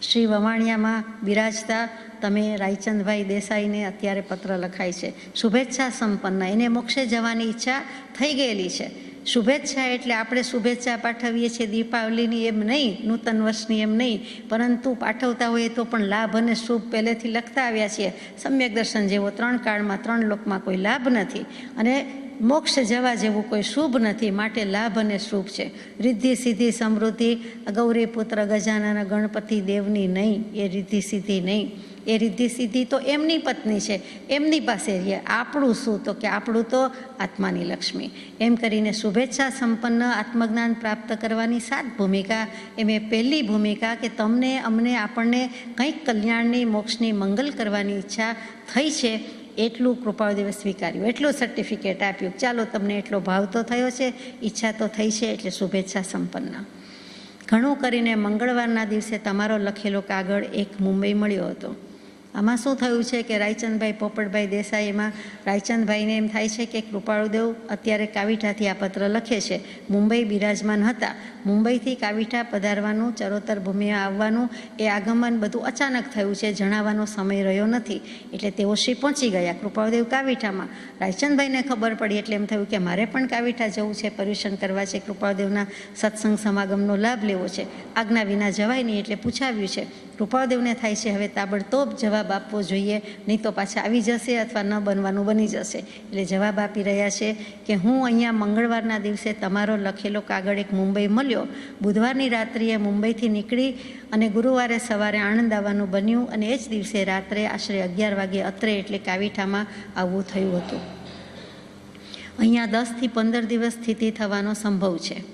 શ્રી વવાણિયામાં બિરાજતા તમે રાયચંદભાઈ દેસાઈને અત્યારે પત્ર લખાય છે. શુભેચ્છા સંપન્ન, એને મોક્ષે જવાની ઈચ્છા થઈ ગયેલી છે. શુભેચ્છા એટલે આપણે શુભેચ્છા પાઠવીએ છીએ દીપાવલીની એમ નહીં, નૂતન વર્ષની એમ નહીં, પરંતુ પાઠવતા હોઈએ તો પણ લાભ અને શુભ પહેલેથી લખતા આવ્યા છીએ. સમ્યક દર્શન જેવો 3 કાળમાં 3 લોકમાં કોઈ લાભ નથી અને મોક્ષ જવા જેવું કોઈ શુભ નથી, માટે લાભ અને શુભ છે. રિદ્ધિ સિદ્ધિ સમૃદ્ધિ ગૌરી પુત્ર ગજાનન ગણપતિ દેવની નહીં, એ રિદ્ધિ સિદ્ધિ નહીં. એ રિદ્ધિ સિદ્ધિ તો એમની પત્ની છે, એમની પાસે રહીએ. આપણું શું? તો કે આપણું તો આત્માની લક્ષ્મી. એમ કરીને શુભેચ્છા સંપન્ન આત્મજ્ઞાન પ્રાપ્ત કરવાની 7 ભૂમિકા. એમાં પહેલી ભૂમિકા કે તમને, અમને, આપણને કંઈક કલ્યાણની, મોક્ષની, મંગલ કરવાની ઈચ્છા થઈ છે. એટલું કૃપાળુદેવે સ્વીકાર્યું, એટલું સર્ટિફિકેટ આપ્યું. ચાલો, તમને એટલો ભાવ તો થયો છે, ઈચ્છા તો થઈ છે, એટલે શુભેચ્છા સંપન્ન. ઘણું કરીને મંગળવારના દિવસે તમારો લખેલો કાગળ એક મુંબઈ મળ્યો હતો. આમાં શું થયું છે કે રાયચંદભાઈ પોપટભાઈ દેસાઈમાં રાયચંદભાઈને એમ થાય છે કે કૃપાળુદેવ અત્યારે કાવીઠાથી આ પત્ર લખે છે. મુંબઈ બિરાજમાન હતા. મુંબઈથી કાવીઠા પધારવાનું, ચરોતર ભૂમિમાં આવવાનું, એ આગમન બધું અચાનક થયું છે, જણાવવાનો સમય રહ્યો નથી. એટલે તેઓ શ્રી પહોંચી ગયા કૃપાળુદેવ કાવીઠામાં. રાયચંદભાઈને ખબર પડી એટલે એમ થયું કે મારે પણ કાવીઠા જવું છે, પર્યુષણ કરવા છે, કૃપાળુદેવના સત્સંગ સમાગમનો લાભ લેવો છે. આજ્ઞા વિના જવાય નહીં, એટલે પૂછાવ્યું છે. કૃપાળુદેવને થાય છે હવે તાબડતોબ જવાબ આપવો જોઈએ, નહીં તો પાછા આવી જશે અથવા ન બનવાનું બની જશે. એટલે જવાબ આપી રહ્યા છે કે હું અહીંયા મંગળવારના દિવસે તમારો લખેલો કાગળ એક મુંબઈ મળ્યો. બુધવારની રાત્રિએ મુંબઈથી નીકળી અને ગુરુવારે સવારે આણંદ આવવાનું બન્યું, અને એ જ દિવસે રાત્રે આશરે 11 વાગે અત્રે એટલે કાવીઠામાં આવવું થયું હતું. અહીંયા 10 થી 15 દિવસ સ્થિતિ થવાનો સંભવ છે.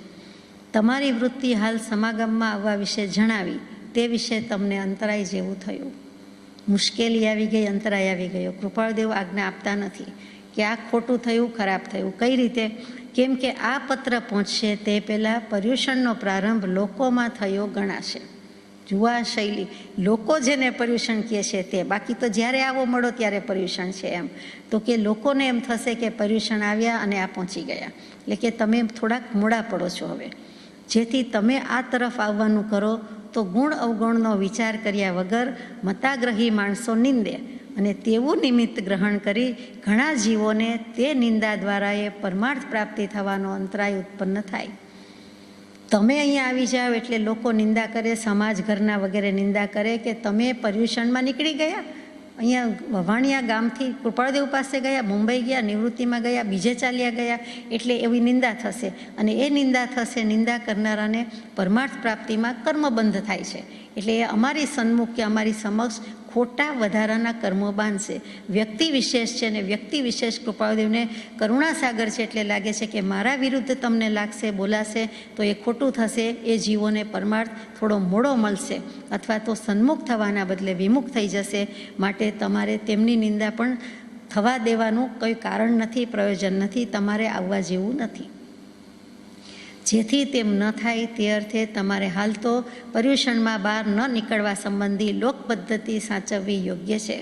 તમારી વૃત્તિ હાલ સમાગમમાં આવવા વિશે જણાવી, તે વિશે તમને અંતરાય જેવું થયું. મુશ્કેલી આવી ગઈ, અંતરાય આવી ગયો. કૃપાળુદેવ આજ્ઞા આપતા નથી કે આ ખોટું થયું, ખરાબ થયું. કઈ રીતે? કેમ કે આ પત્ર પહોંચશે તે પહેલાં પર્યુષણનો પ્રારંભ લોકોમાં થયો ગણાશે. જુઓ શૈલી, લોકો જેને પર્યુષણ કહે છે તે, બાકી તો જ્યારે આવો મળો ત્યારે પર્યુષણ છે એમ. તો કે લોકોને એમ થશે કે પર્યુષણ આવ્યા અને આ પહોંચી ગયા, એટલે કે તમે થોડાક મોડા પડો છો હવે. જેથી તમે આ તરફ આવવાનું કરો તો ગુણ અવગુણનો વિચાર કર્યા વગર મતાગ્રહી માણસો નિંદે અને તેવું નિમિત્ત ગ્રહણ કરી ઘણા જીવોને તે નિંદા દ્વારા એ પરમાર્થ પ્રાપ્તિ થવાનો અંતરાય ઉત્પન્ન થાય. તમે અહીંયા આવી જાઓ એટલે લોકો નિંદા કરે, સમાજ ઘરના વગેરે નિંદા કરે કે તમે પર્યુષણમાં નીકળી ગયા, અહીંયા વવાણિયા ગામથી કૃપાળદેવ પાસે ગયા, મુંબઈ ગયા, નિવૃત્તિમાં ગયા, બીજે ચાલ્યા ગયા, એટલે એવી નિંદા થશે. અને એ નિંદા થશે, નિંદા કરનારાને પરમાર્થ પ્રાપ્તિમાં કર્મબંધ થાય છે. એટલે એ અમારી સન્મુખ કે અમારી સમક્ષ ખોટા વધારાના કર્મો બાંધશે. વ્યક્તિ વિશેષ છે ને વ્યક્તિ વિશેષ કૃપાળદેવને કરુણાસાગર છે એટલે લાગે છે કે મારા વિરુદ્ધ તમને લાગશે, બોલાશે તો એ ખોટું થશે, એ જીવોને પરમાર્થ થોડો મોડો મળશે અથવા તો સન્મુખ થવાના બદલે વિમુખ થઈ જશે. માટે તમારે તેમની નિંદા પણ થવા દેવાનું કોઈ કારણ નથી, પ્રયોજન નથી, તમારે આવવા જેવું નથી. જેથી તેમ ન થાય તે અર્થે તમારે હાલ તો પર્યુષણમાં બહાર ન નીકળવા સંબંધી લોક પદ્ધતિ સાચવવી યોગ્ય છે.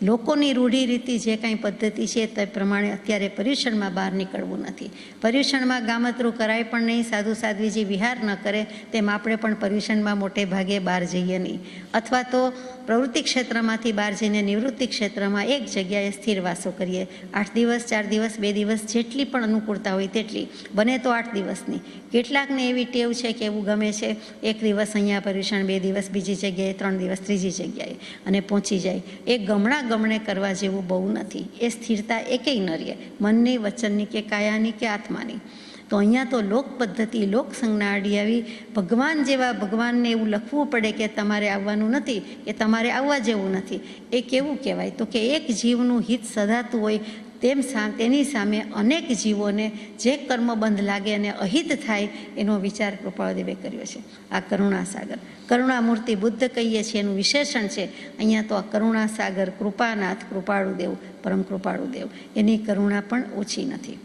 લોકોની રૂઢી રીતિ જે કાંઈ પદ્ધતિ છે તે પ્રમાણે અત્યારે પર્યુષણમાં બહાર નીકળવું નથી. પર્યુષણમાં ગામતરું કરાય પણ નહીં, સાધુ સાધ્વીજી વિહાર ન કરે તેમ આપણે પણ પર્યુષણમાં મોટે ભાગે બહાર જઈએ નહીં, અથવા તો પ્રવૃત્તિ ક્ષેત્રમાંથી બહાર જઈને નિવૃત્તિ ક્ષેત્રમાં એક જગ્યાએ સ્થિર વાસો કરીએ. 8 દિવસ, 4 દિવસ, 2 દિવસ, જેટલી પણ અનુકૂળતા હોય તેટલી, બને તો 8 દિવસની. કેટલાકને એવી ટેવ છે કે એવું ગમે છે 1 દિવસ અહીંયા પર્યુષણ, 2 દિવસ બીજી જગ્યાએ, 3 દિવસ ત્રીજી જગ્યાએ અને પહોંચી જાય. એ ગમણે કરવા જેવું બહુ નથી. એ સ્થિરતા એકેય ન રહે, મનની, વચનની કે કાયાની કે આત્માની. તો અહીંયા તો લોક પદ્ધતિ, લોક સંજ્ઞા આડી આવી ભગવાન જેવા ભગવાનને એવું લખવું પડે કે તમારે આવવાનું નથી, એ તમારે આવવા જેવું નથી. એ કેવું કહેવાય? તો કે એક જીવનું હિત સધાતું હોય તેની સામે અનેક જીવોને જે કર્મબંધ લાગે અને અહિત થાય એનો વિચાર કૃપાળદેવે કર્યો છે. આ કરુણાસાગર, કરુણામૂર્તિ બુદ્ધ કહીએ છીએ એનું વિશેષણ છે. અહીંયા તો આ કરુણાસાગર, કૃપાનાથ, કૃપાળુદેવ, પરમ કૃપાળુદેવ, એની કરુણા પણ ઓછી નથી.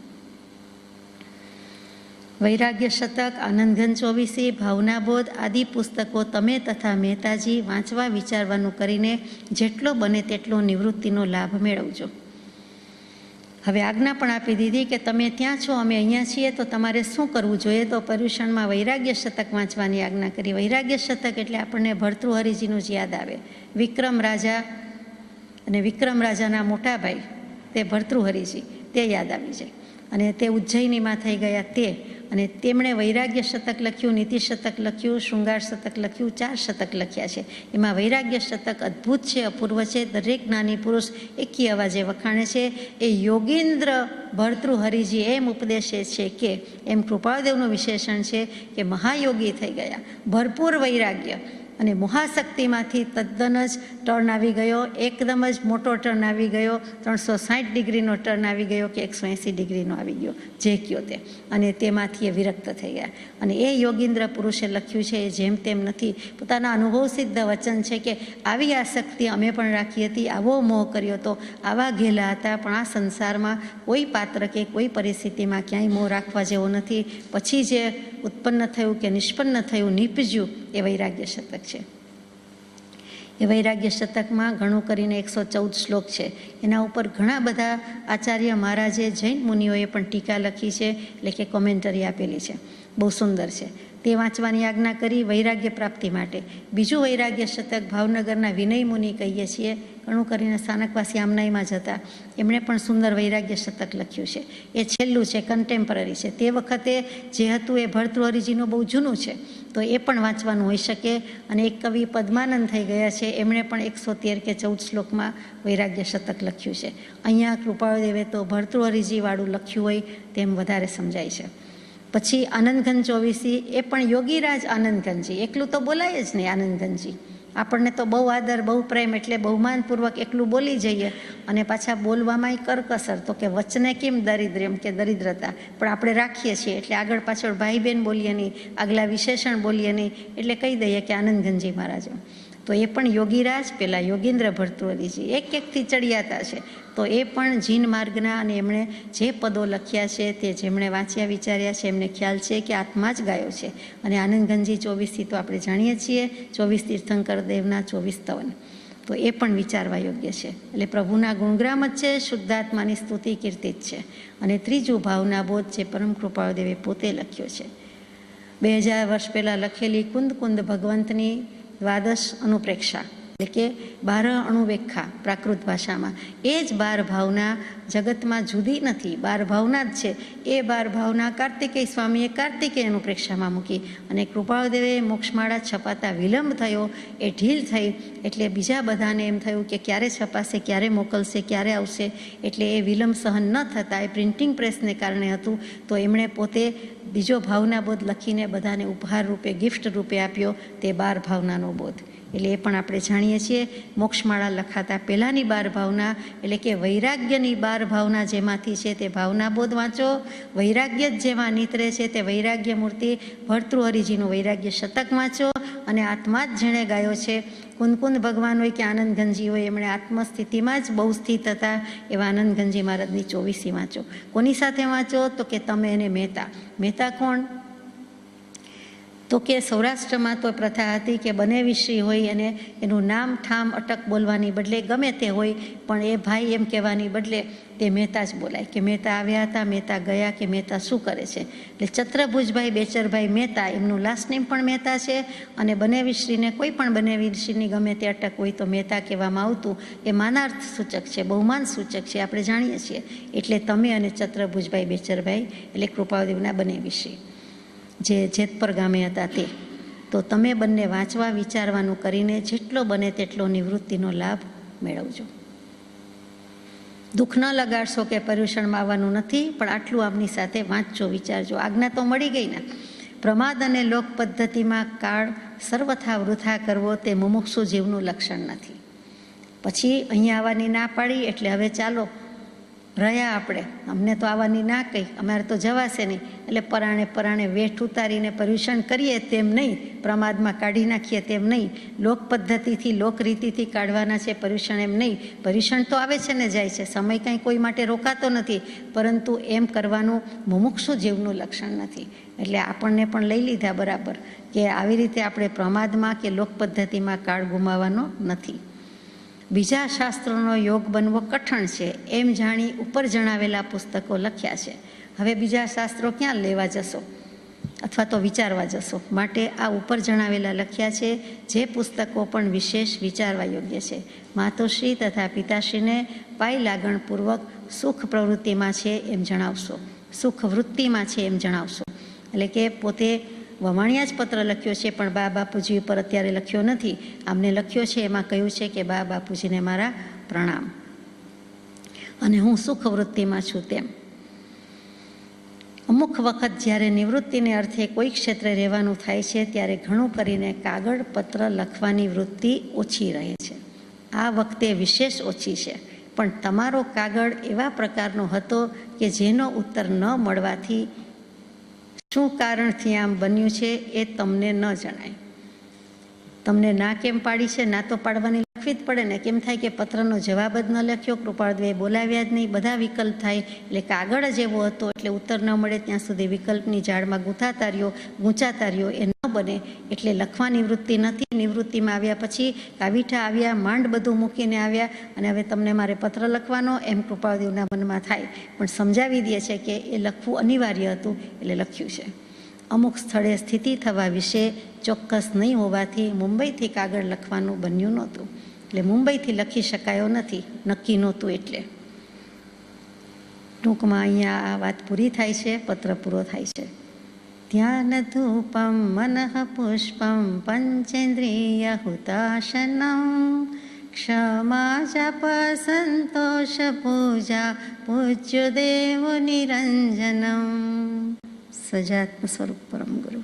વૈરાગ્ય શતક, આનંદઘન ચોવીસી, ભાવનાબોધ આદિ પુસ્તકો તમે તથા મહેતાજી વાંચવા વિચારવાનું કરીને જેટલો બને તેટલો નિવૃત્તિનો લાભ મેળવજો. હવે આજ્ઞા પણ આપી દીધી કે તમે ત્યાં છો, અમે અહીંયા છીએ, તો તમારે શું કરવું જોઈએ? તો પર્યુષણમાં વૈરાગ્ય શતક વાંચવાની આજ્ઞા કરી. વૈરાગ્ય શતક એટલે આપણને ભર્તૃહરિજીનું જ યાદ આવે. વિક્રમ રાજા અને વિક્રમ રાજાના મોટા ભાઈ તે ભર્તૃહરિજી, તે યાદ આવી જાય. અને તે ઉજ્જૈનીમાં થઈ ગયા તે, અને તેમણે વૈરાગ્ય શતક લખ્યું, નીતિ શતક લખ્યું, શૃંગાર શતક લખ્યું, 4 શતક લખ્યા છે. એમાં વૈરાગ્ય શતક અદ્ભુત છે, અપૂર્વ છે. દરેક જ્ઞાની પુરુષ એકી અવાજે વખાણે છે. એ યોગીન્દ્ર ભર્તૃહરિજી એમ ઉપદેશે છે કે, એમ કૃપાળદેવનું વિશેષણ છે કે મહાયોગી થઈ ગયા, ભરપૂર વૈરાગ્ય અને મહાશક્તિમાંથી તદ્દન જ ટર્ન આવી ગયો, એકદમ જ મોટો ટર્ન આવી ગયો, 360 ડિગ્રીનો ટર્ન આવી ગયો કે 180 ડિગ્રીનો આવી ગયો, જે કયો તે. અને તેમાંથી એ વિરક્ત થઈ ગયા. અને એ યોગીન્દ્ર પુરુષે લખ્યું છે, એ જેમ તેમ નથી, પોતાના અનુભવ સિદ્ધ વચન છે કે આવી આસક્તિ અમે પણ રાખી હતી, આવો મોહ કર્યો હતો, આવા ઘેલા હતા, પણ આ સંસારમાં કોઈ પાત્ર કે કોઈ પરિસ્થિતિમાં ક્યાંય મોહ રાખવા જેવો નથી. પછી જે ઉત્પન્ન થયું કે નિષ્પન્ન થયું, નીપજ્યું, એ વૈરાગ્ય શતક છે. એ વૈરાગ્ય શતકમાં ઘણું કરીને 114 શ્લોક છે. એના ઉપર ઘણા બધા આચાર્ય મહારાજે, જૈન મુનિઓએ પણ ટીકા લખી છે, એટલે કે કોમેન્ટરી આપેલી છે. બહુ સુંદર છે. તે વાંચવાની આજ્ઞા કરી વૈરાગ્ય પ્રાપ્તિ માટે. બીજું વૈરાગ્ય શતક ભાવનગરના વિનય મુનિ કહીએ છીએ, ઘણું કરીને સ્થાનકવાસી આમનાઈમાં જતા, એમણે પણ સુંદર વૈરાગ્ય શતક લખ્યું છે. એ છેલ્લું છે, કન્ટેમ્પરરી છે. તે વખતે જે હતું એ ભર્તૃહરિજીનું બહુ જૂનું છે, તો એ પણ વાંચવાનું હોઈ શકે. અને એક કવિ પદ્માનંદ થઈ ગયા છે, એમણે પણ 113 કે 14 શ્લોકમાં વૈરાગ્ય શતક લખ્યું છે. અહીંયા કૃપાળદેવે તો ભર્તૃહરિજીવાળું લખ્યું હોય તેમ વધારે સમજાય છે. પછી આનંદઘન ચોવીસી, એ પણ યોગીરાજ આનંદઘનજી, એકલું તો બોલાય જ નહીં. આનંદઘનજી આપણને તો બહુ આદર, બહુ પ્રેમ, એટલે બહુમાનપૂર્વક એકલું બોલી જઈએ અને પાછા બોલવામાંય કરકસર, તો કે વચને કેમ દરિદ્ર્યમ કે દરિદ્રતા, પણ આપણે રાખીએ છીએ. એટલે આગળ પાછળ ભાઈ બહેન બોલીએ નહીં, આગલા વિશેષણ બોલીએ નહીં, એટલે કહી દઈએ કે આનંદઘનજી મહારાજ. તો એ પણ યોગીરાજ, પેલા યોગીન્દ્ર ભર્તૃહરિજી એકથી ચડિયાતા છે. તો એ પણ જીન માર્ગના, અને એમણે જે પદો લખ્યા છે તે જેમણે વાંચ્યા વિચાર્યા છે એમને ખ્યાલ છે કે આત્મા જ ગાયો છે. અને આનંદઘનજી 24થી તો આપણે જાણીએ છીએ, 24 તીર્થંકર દેવના 24 સ્તવન, તો એ પણ વિચારવા યોગ્ય છે. એટલે પ્રભુના ગુણગ્રામ જ છે, શુદ્ધાત્માની સ્તુતિ કીર્તિ જ છે. અને ત્રીજું ભાવનાબોધ, જે પરમ કૃપાળદેવે પોતે લખ્યો છે. 2000 વર્ષ પહેલાં લખેલી કુંદ કુંદ ભગવંતની દ્વાદશ અનુપ્રેક્ષા એટલે કે 12 અણુવેખા પ્રાકૃત ભાષામાં, એ જ 12 ભાવના જગતમાં જુદી નથી, 12 ભાવના જ છે. એ 12 ભાવના કાર્તિકેય સ્વામીએ કાર્તિકેય અનુપ્રેક્ષામાં મૂકી અને કૃપાળુદેવે મોક્ષમાળા છપાતા વિલંબ થયો, એ ઢીલ થઈ એટલે બીજા બધાને એમ થયું કે ક્યારે છપાશે, ક્યારે મોકલશે, ક્યારે આવશે, એટલે એ વિલંબ સહન ન થતાં એ પ્રિન્ટિંગ પ્રેસને કારણે હતું. તો એમણે પોતે બીજો ભાવના બોધ લખીને બધાને ઉપહાર રૂપે, ગિફ્ટ રૂપે આપ્યો, તે 12 ભાવનાનો બોધ. એટલે એ પણ આપણે જાણીએ છીએ. મોક્ષમાળા લખાતા પહેલાંની 12 ભાવના એટલે કે વૈરાગ્યની 12 ભાવના જેમાંથી છે તે ભાવના બોધ વાંચો. વૈરાગ્ય જ જેમાં નીતરે છે તે વૈરાગ્ય મૂર્તિ ભર્તૃહરિજીનું વૈરાગ્ય શતક વાંચો. અને આત્મા જ જેણે ગાયો છે, કુંદકુંદ ભગવાન હોય કે આનંદગંજી હોય, એમણે આત્મસ્થિતિમાં જ બહુ સ્થિત હતા એવા આનંદગંજી મહારાજની 24 વાંચો. કોની સાથે વાંચો? તો કે તમે એને મહેતા. મહેતા કોણ? તો કે સૌરાષ્ટ્રમાં તો પ્રથા હતી કે બનેવીશ્રી હોય અને એનું નામ ઠામ અટક બોલવાની બદલે ગમે તે હોય, પણ એ ભાઈ એમ કહેવાની બદલે તે મહેતા જ બોલાય કે મહેતા આવ્યા હતા, મહેતા ગયા, કે મહેતા શું કરે છે. એટલે ચત્રભુજભાઈ બેચરભાઈ મહેતા એમનું લાસ્ટ નેમ પણ મહેતા છે. અને બનેવીશ્રીને કોઈ પણ બનેવીશ્રીની ગમે તે અટક હોય તો મહેતા કહેવામાં આવતું. એ માનાર્થ સૂચક છે, બહુમાન સૂચક છે, આપણે જાણીએ છીએ. એટલે તમે અને ચત્રભુજભાઈ બેચરભાઈ એટલે કૃપાળુદેવના બનેવીશ્રી જે જેતપર ગામે હતા તે. તો તમે બંને વાંચવા વિચારવાનું કરીને જેટલો બને તેટલો નિવૃત્તિનો લાભ મેળવજો. દુઃખ ન લગાડશો કે પર્યુષણમાં આવવાનું નથી, પણ આટલું આમની સાથે વાંચજો, વિચારજો. આજ્ઞા તો મળી ગઈ ને. પ્રમાદ અને લોક પદ્ધતિમાં કાળ સર્વથા વૃથા કરવો તે મુમુક્ષુ જીવનું લક્ષણ નથી. પછી અહીંયા આવવાની ના પાડી એટલે હવે ચાલો રહ્યા આપણે, અમને તો આવવાની ના કહી, અમારે તો જવાશે નહીં, એટલે પરાણે પરાણે વેઠ ઉતારીને પર્યુષણ કરીએ તેમ નહીં, પ્રમાદમાં કાઢી નાખીએ તેમ નહીં, લોક પદ્ધતિથી લોકરીતિથી કાઢવાના છે પર્યુષણ એમ નહીં. પર્યુષણ તો આવે છે ને જાય છે, સમય કંઈ કોઈ માટે રોકાતો નથી, પરંતુ એમ કરવાનું મુમુક્ષુ જીવનું લક્ષણ નથી. એટલે આપણને પણ લઈ લીધા બરાબર કે આવી રીતે આપણે પ્રમાદમાં કે લોક પદ્ધતિમાં કાળ ગુમાવવાનો નથી. બીજા શાસ્ત્રોનો યોગ બનવો કઠણ છે એમ જાણી ઉપર જણાવેલા પુસ્તકો લખ્યા છે. હવે બીજા શાસ્ત્રો ક્યાં લેવા જશો અથવા તો વિચારવા જશો? માટે આ ઉપર જણાવેલા લખ્યા છે જે પુસ્તકો પણ વિશેષ વિચારવા યોગ્ય છે. માતોશ્રી તથા પિતાશ્રીને પાય લાગણપૂર્વક સુખ પ્રવૃત્તિમાં છે એમ જણાવશો, સુખ વૃત્તિમાં છે એમ જણાવશો. એટલે કે પોતે વમાણિયા જ પત્ર લખ્યો છે, પણ બા બાપુજી ઉપર અત્યારે લખ્યો નથી. આમને લખ્યો છે એમાં કહ્યું છે કે બા બાપુજીને મારા પ્રણામ અને હું સુખવૃત્તિમાં છું તેમ. અમુક વખત જ્યારે નિવૃત્તિને અર્થે કોઈ ક્ષેત્રે રહેવાનું થાય છે ત્યારે ઘણું કરીને કાગળ પત્ર લખવાની વૃત્તિ ઓછી રહે છે. આ વખતે વિશેષ ઓછી છે, પણ તમારો કાગળ એવા પ્રકારનો હતો કે જેનો ઉત્તર ન મળવાથી શું કારણથી આમ બન્યું છે એ તમને ન જણાય. તમને ના કેમ પાડી છે? ના તો પાડવાની લખવી જ પડે ને. કેમ થાય કે પત્રનો જવાબ જ ન લખ્યો, કૃપાળુદેવે બોલાવ્યા જ નહીં, બધા વિકલ્પ થાય. એટલે કાગળ જ એવો હતો એટલે ઉત્તર ન મળે ત્યાં સુધી વિકલ્પની ઝાડમાં ગૂંચાતા રહ્યો એ ન બને. એટલે લખવાની વૃત્તિ નથી. નિવૃત્તિમાં આવ્યા પછી કાવીઠા આવ્યા, માંડ બધું મૂકીને આવ્યા અને હવે તમને મારે પત્ર લખવાનો એમ કૃપાળુદેવના મનમાં થાય. પણ સમજાવી દે છે કે એ લખવું અનિવાર્ય હતું એટલે લખ્યું છે. અમુક સ્થળે સ્થિતિ થવા વિશે ચોક્કસ નહીં હોવાથી મુંબઈથી કાગળ લખવાનું બન્યું નહોતું. એટલે મુંબઈથી લખી શકાયો નથી, નક્કી નહોતું. એટલે ટૂંકમાં અહીંયા આ વાત પૂરી થાય છે, પત્ર પૂરો થાય છે. ધ્યાન ધૂપમ મનઃ પુષ્પમ પંચેન્દ્રિય હુતાશનમ ક્ષમા જપ સંતોષ પૂજા પૂજ્ય દેવ નિરંજનમ. સજાત્મ સ્વરૂપ પરમ ગુરુ.